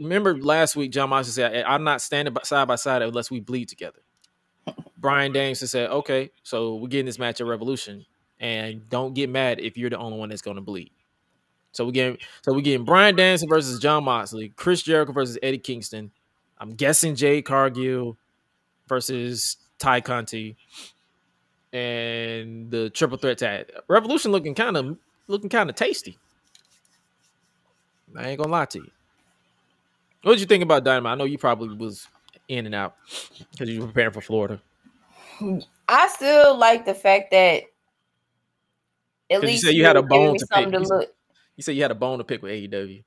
remember last week, John Moxley said, I'm not standing side by side unless we bleed together. Bryan Danielson said, okay, so we're getting this match at Revolution, and don't get mad if you're the only one that's going to bleed. So we're getting Bryan Danielson versus John Moxley, Chris Jericho versus Eddie Kingston. I'm guessing Jade Cargill versus Ty Conti, and the triple threat tag. Revolution looking kind of tasty. I ain't gonna lie to you. What did you think about Dynamite? I know you probably was in and out because you were preparing for Florida. I still like the fact that at least you had a bone to pick. Look. You said you had a bone to pick with AEW.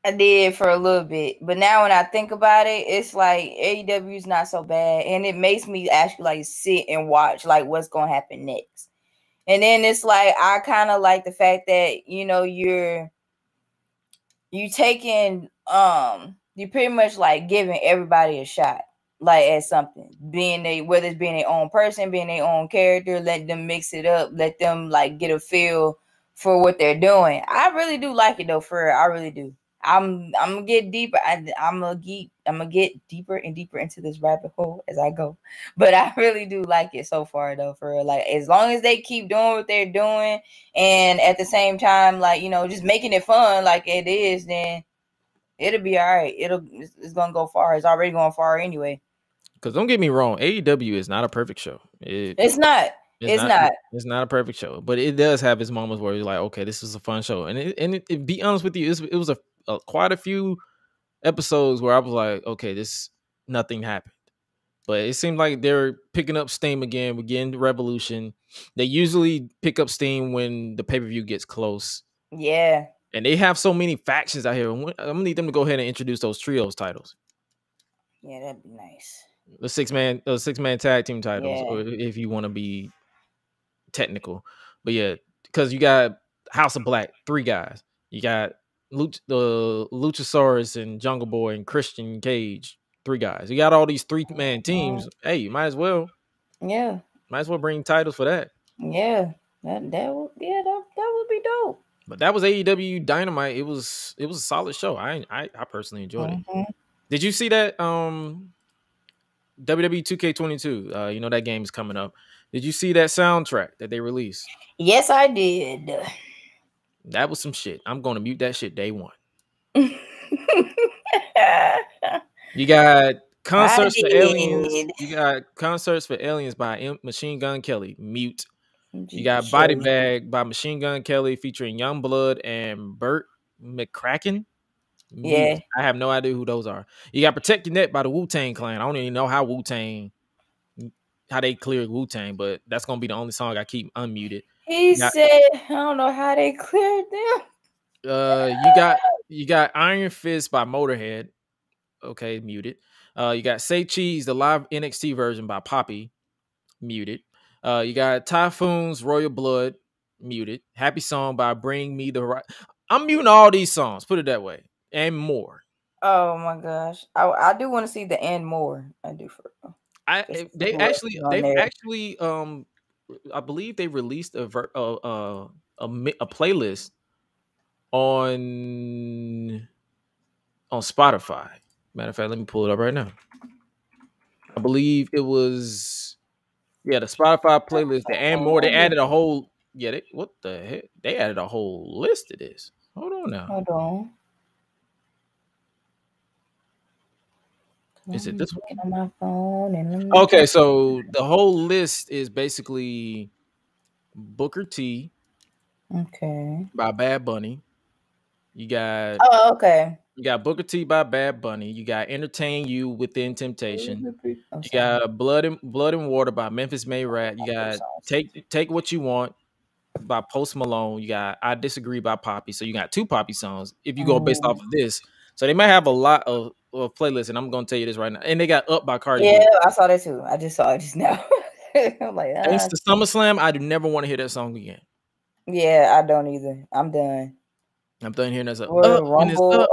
I did for a little bit, but now when I think about it, it's like AEW is not so bad, and it makes me actually like sit and watch like what's gonna happen next. And then it's like I kind of like the fact that you taking you pretty much like giving everybody a shot, like at something, whether it's being their own person, being their own character, let them mix it up, let them like get a feel for what they're doing. I really do like it though, for real. I really do. I'm gonna get deeper. I'm gonna get deeper and deeper into this rabbit hole as I go. But I really do like it so far though, for real. Like as long as they keep doing what they're doing, and at the same time, like just making it fun, like it is, then it'll be all right. It's gonna go far. It's already going far anyway. Because don't get me wrong, AEW is not a perfect show. It's not. It's not a perfect show, but it does have its moments where you're like, okay, this is a fun show. And be honest with you, it was quite a few episodes where I was like, okay, nothing happened. But it seemed like they're picking up steam again. We're getting to Revolution. They usually pick up steam when the pay-per-view gets close. Yeah. And they have so many factions out here. I'm going to need them to go ahead and introduce those trios titles. Yeah, that'd be nice. The six man tag team titles, Yeah. or if you want to be technical. But yeah, because you got House of Black, 3 guys. You got the Luchasaurus and Jungle Boy and Christian Cage, 3 guys. You got all these 3-man teams. Hey, you might as well bring titles for that. Yeah, that would be dope. But that was AEW Dynamite. It was a solid show. I personally enjoyed it. Did you see that WWE 2K22? You know that game's coming up. Did you see that soundtrack that they released? Yes, I did. That was some shit. I'm going to mute that shit day one. You got Concerts for Aliens. You got Concerts for Aliens by Machine Gun Kelly. Mute. You got Body Bag by Machine Gun Kelly featuring Youngblood and Burt McCracken. Mute. Yeah. I have no idea who those are. You got Protect Your Neck by the Wu-Tang Clan. I don't even know how they cleared Wu-Tang, but that's going to be the only song I keep unmuted. He said, I don't know how they cleared them. You got Iron Fist by Motorhead. Okay, muted. You got Say Cheese, the live NXT version by Poppy. Muted. You got Typhoon's Royal Blood. Muted. Happy Song by Bring Me the Right. I'm muting all these songs, put it that way, and more. Oh my gosh, I do want to see the and more. I do for. They've actually I believe they released a playlist on Spotify. Matter of fact, let me pull it up right now. I believe it was the Spotify playlist, the and more. They added a whole what the heck? They added a whole list of this. Hold on now. Hold on. Is it this one? On my phone okay, so the whole list is basically Booker T. Okay. By Bad Bunny. You got okay. You got Booker T by Bad Bunny. You got Entertain You Within Temptation. You got Blood and Water by Memphis May Rat. You got Take What You Want by Post Malone. You got I Disagree by Poppy. So you got 2 Poppy songs if you go based off of this. So they might have a lot of playlists, and I'm gonna tell you this right now. And they got Up by Cardi B. Yeah, I saw that too. I just saw it just now. I'm like, thanks to SummerSlam, I do never want to hear that song again. Yeah, I don't either. I'm done. I'm done hearing that song. Royal Rumble.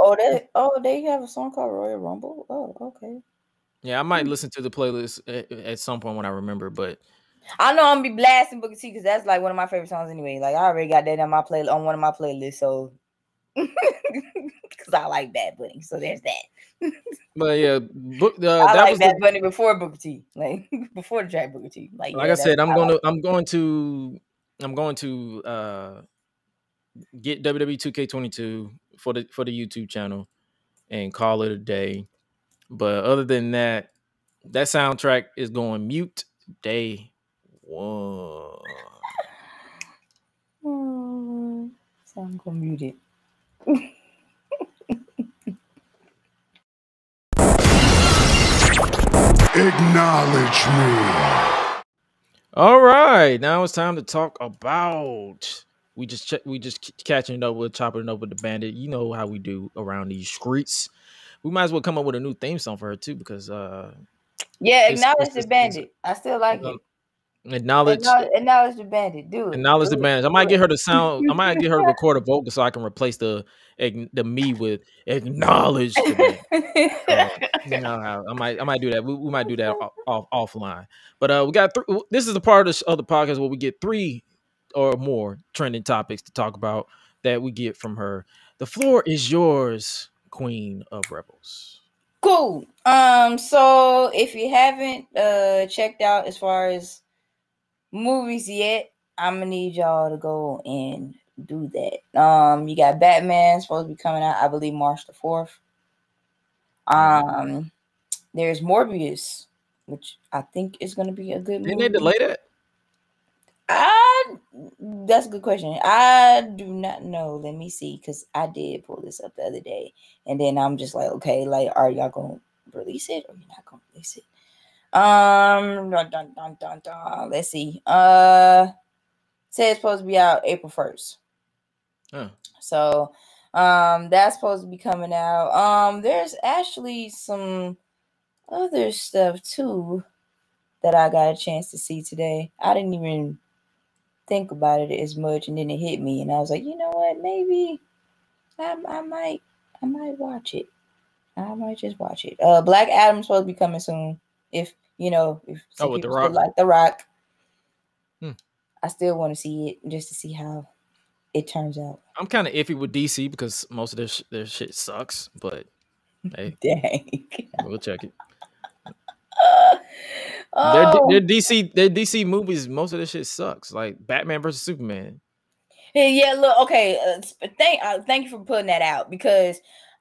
They have a song called Royal Rumble. Oh, okay. Yeah, I might listen to the playlist at some point when I remember, but I know I'm gonna be blasting Booker T because that's like one of my favorite songs anyway. Like I already got that on my on one of my playlists, so because I like Bad Bunny, so there's that. But yeah, I like Bad Bunny before Booker T, like before the track Booker T. Like I said, I'm going to get WWE 2K22 for the YouTube channel and call it a day. But other than that, that soundtrack is going mute day one. So I'm gonna mute it. Acknowledge me. All right, now it's time to talk about. We just catching it up with chopping it up with the Bandit. You know how we do around these streets. We might as well come up with a new theme song for her too, because acknowledge the Bandit. I still like it. Acknowledge the Bandit. Do it. Acknowledge the Bandit. I might get her to sound. I might get her to record a vocal so I can replace the me with acknowledge the Bandit. You know how I might do that. We might do that offline. But we got this is the part of the podcast where we get 3 or more trending topics to talk about that we get from her. The floor is yours, Queen of Rebels. Cool. So if you haven't checked out as far as movies yet, I'm gonna need y'all to go and do that. You got Batman supposed to be coming out, I believe March the 4th. There's Morbius, which I think is gonna be a good movie. Didn't they delay that? That's a good question. I do not know. Let me see, because I did pull this up the other day, and then I'm just like, okay, like, are y'all gonna release it or you're not gonna release it? Let's see. Said it's supposed to be out April 1st. So that's supposed to be coming out. There's actually some other stuff too that I got a chance to see today. I didn't even think about it as much, and then it hit me, and I was like, you know what? Maybe I might watch it. I might just watch it. Black Adam's supposed to be coming soon. If some with The people Rock? still like The Rock, Hmm. I still want to see it just to see how it turns out. I'm kind of iffy with DC because most of their shit sucks, but hey, Dang. we'll check it. Oh. Their DC movies, most of their shit sucks. Like Batman versus Superman. Hey, yeah, look, okay. Thank you for putting that out, because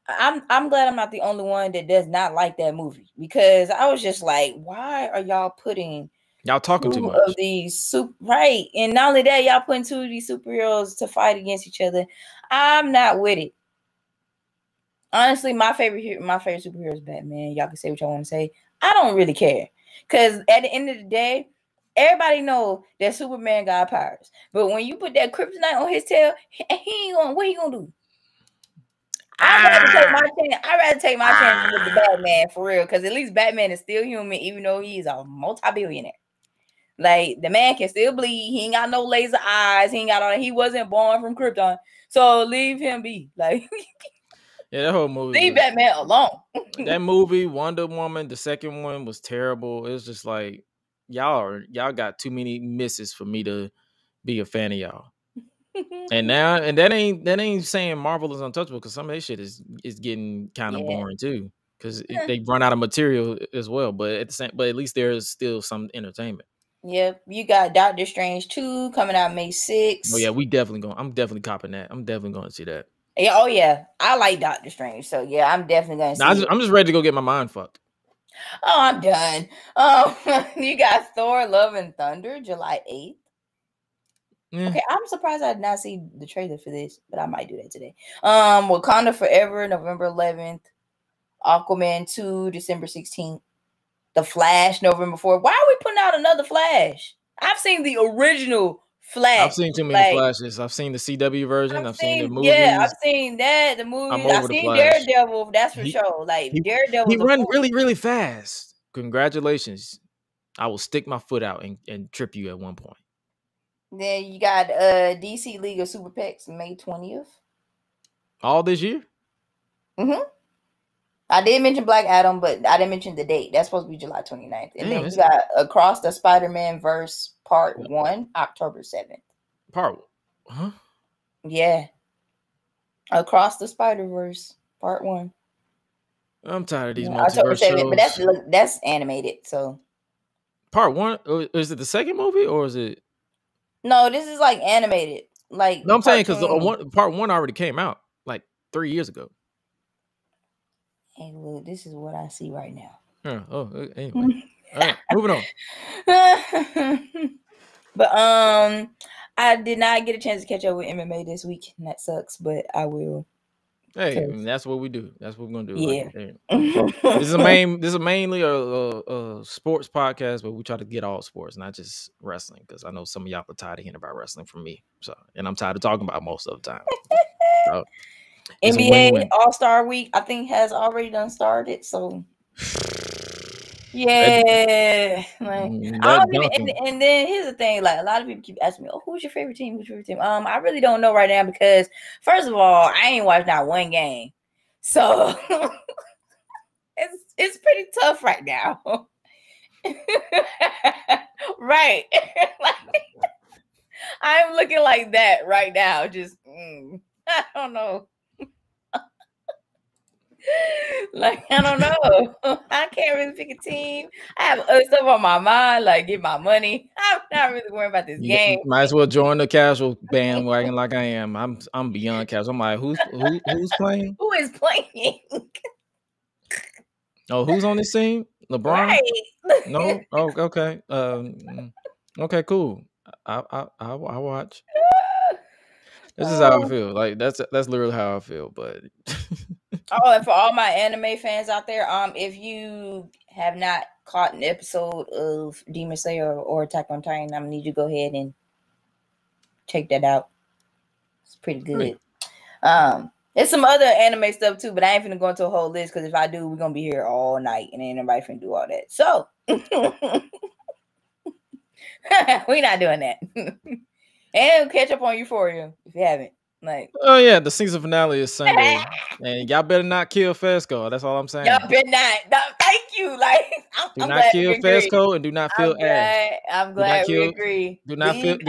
I'm glad I'm not the only one that does not like that movie, because I was just like, why are y'all putting Y'all talking too two much of these right? And not only that, y'all putting two of these superheroes to fight against each other. I'm not with it. Honestly, my favorite superhero is Batman. Y'all can say what y'all want to say. I don't really care, because at the end of the day, everybody know that Superman got powers. But when you put that kryptonite on his tail, he ain't gonna. What he gonna do? I'd rather take my chance with the Batman, for real, because at least Batman is still human, even though he's a multi-billionaire. Like, the man can still bleed. He ain't got no laser eyes. He ain't got all that. He wasn't born from Krypton, so leave him be. Like, yeah, that whole movie. Leave Batman alone. That movie, Wonder Woman, the second one was terrible. It was just like y'all got too many misses for me to be a fan of y'all. And that ain't saying Marvel is untouchable, because some of that shit is getting kind of boring too, because they run out of material as well. But at least there's still some entertainment. Yep, you got Doctor Strange 2 coming out May 6th. Oh yeah, I'm definitely copping that. I'm definitely going to see that. Yeah, oh yeah, I like Doctor Strange, so yeah, I'm definitely going to see it. I'm just ready to go get my mind fucked. Oh, I'm done. You got Thor: Love and Thunder, July 8th. Yeah. Okay, I'm surprised I did not see the trailer for this, but I might do that today. Wakanda Forever, November 11th. Aquaman 2, December 16th. The Flash, November 4th. Why are we putting out another Flash? I've seen the original Flash. I've seen too many Flashes. I've seen the CW version. I've seen the movies. Yeah, I've seen that. The movies. I've seen Daredevil. That's for sure. Like, Daredevil. He run really, really fast. Congratulations. I will stick my foot out and trip you at one point. Then you got DC League of Super Pets, May 20th. All this year? Mm-hmm. I did mention Black Adam, but I didn't mention the date. That's supposed to be July 29th. And then you got Across the Spider-Man Verse Part 1, October 7th. Huh? Yeah. Across the Spider-Verse Part 1. I'm tired of these multiverse shows. But that's animated, so. Part 1? Is it the second movie, or is it? No, this is like animated. Like, no, I'm saying because Part 1 already came out like 3 years ago. Hey, look, this is what I see right now. Anyway. All right, moving on. But I did not get a chance to catch up with MMA this week, and that sucks, but I will. Hey, that's what we do. That's what we're gonna do. Yeah. Like, this is mainly a sports podcast, but we try to get all sports, not just wrestling, because I know some of y'all are tired of hearing about wrestling from me. So, and I'm tired of talking about it most of the time. So, NBA All-Star Week, I think, has already done started. So, yeah. And then here's the thing: like, a lot of people keep asking me, "Oh, who's your favorite team? Who's your favorite team?" I really don't know right now, because first of all, I ain't watched not one game, so it's pretty tough right now. Right? Like, I'm looking like that right now. Just I don't know. Like, I don't know. I can't really pick a team. I have other stuff on my mind, like get my money. I'm not really worried about this game. Might as well join the casual bandwagon like I am. I'm beyond casual. I'm like, who's playing? Who is playing? Oh, who's on this team? LeBron? Right. No? Oh, okay. Okay, cool. I'll watch. This is how I feel. Like that's literally how I feel. But and for all my anime fans out there, if you have not caught an episode of Demon Slayer or Attack on Titan, I'm gonna need you to go ahead and check that out. It's pretty good. There's some other anime stuff too, but I ain't finna go into a whole list because if I do, we're gonna be here all night and ain't nobody finna do all that. So we're not doing that. And catch up on Euphoria if you haven't. Like, oh yeah, the season finale is Sunday, and y'all better not kill Fesco. That's all I'm saying. Y'all better not. No, thank you. Like, do not kill Fesco and do not feel ass. I'm glad we agree. Do not kill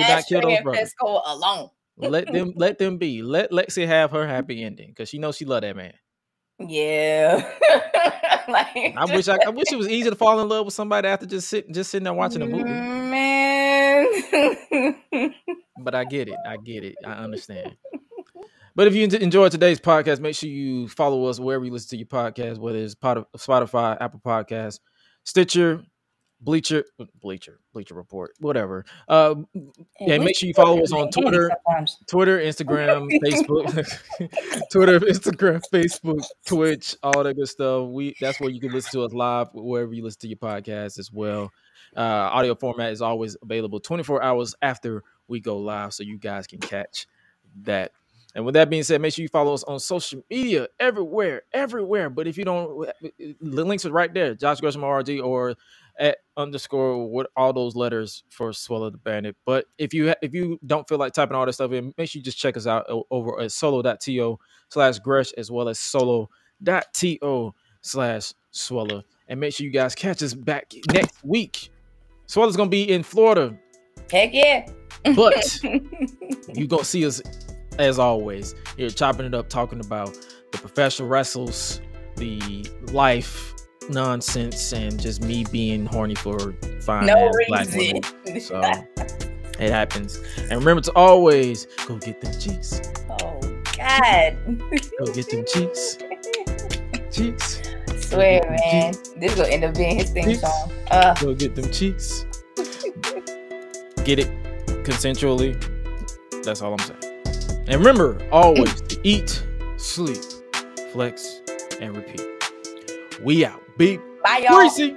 those brothers. Fesco alone. Let them be. Let Lexi have her happy ending because she knows she love that man. Yeah. Like, I wish it was easy to fall in love with somebody after just sitting there watching a movie. Man. But I get it. I understand. But if you enjoyed today's podcast, make sure you follow us wherever you listen to your podcast, whether it's Spotify, Apple Podcasts, Stitcher, Bleacher Report, whatever. And make sure you follow us on Twitter, Instagram, Facebook, Twitch, all that good stuff. That's where you can listen to us live, wherever you listen to your podcast as well. Audio format is always available 24 hours after we go live, so you guys can catch that. And with that being said, make sure you follow us on social media everywhere. But if you don't, the links are right there. Josh Gresham RG or at _, with all those letters for Suela the Bandit. But if you don't feel like typing all that stuff in, make sure you just check us out over at solo.to/Gresh as well as solo.to/Suela. And make sure you guys catch us back next week. Suela's going to be in Florida. Heck yeah. But you're going to see us, as always, here chopping it up, talking about the professional wrestlers, the life nonsense, and just me being horny for fine black women. So it happens. And remember to always go get them cheeks. Oh God. Go get them cheeks. Cheeks. I swear, man. This will end up being his theme song. Go get them cheeks. Get it consensually. That's all I'm saying. And remember always to eat, sleep, flex, and repeat. We out. Beep. Bye, y'all. Greasy.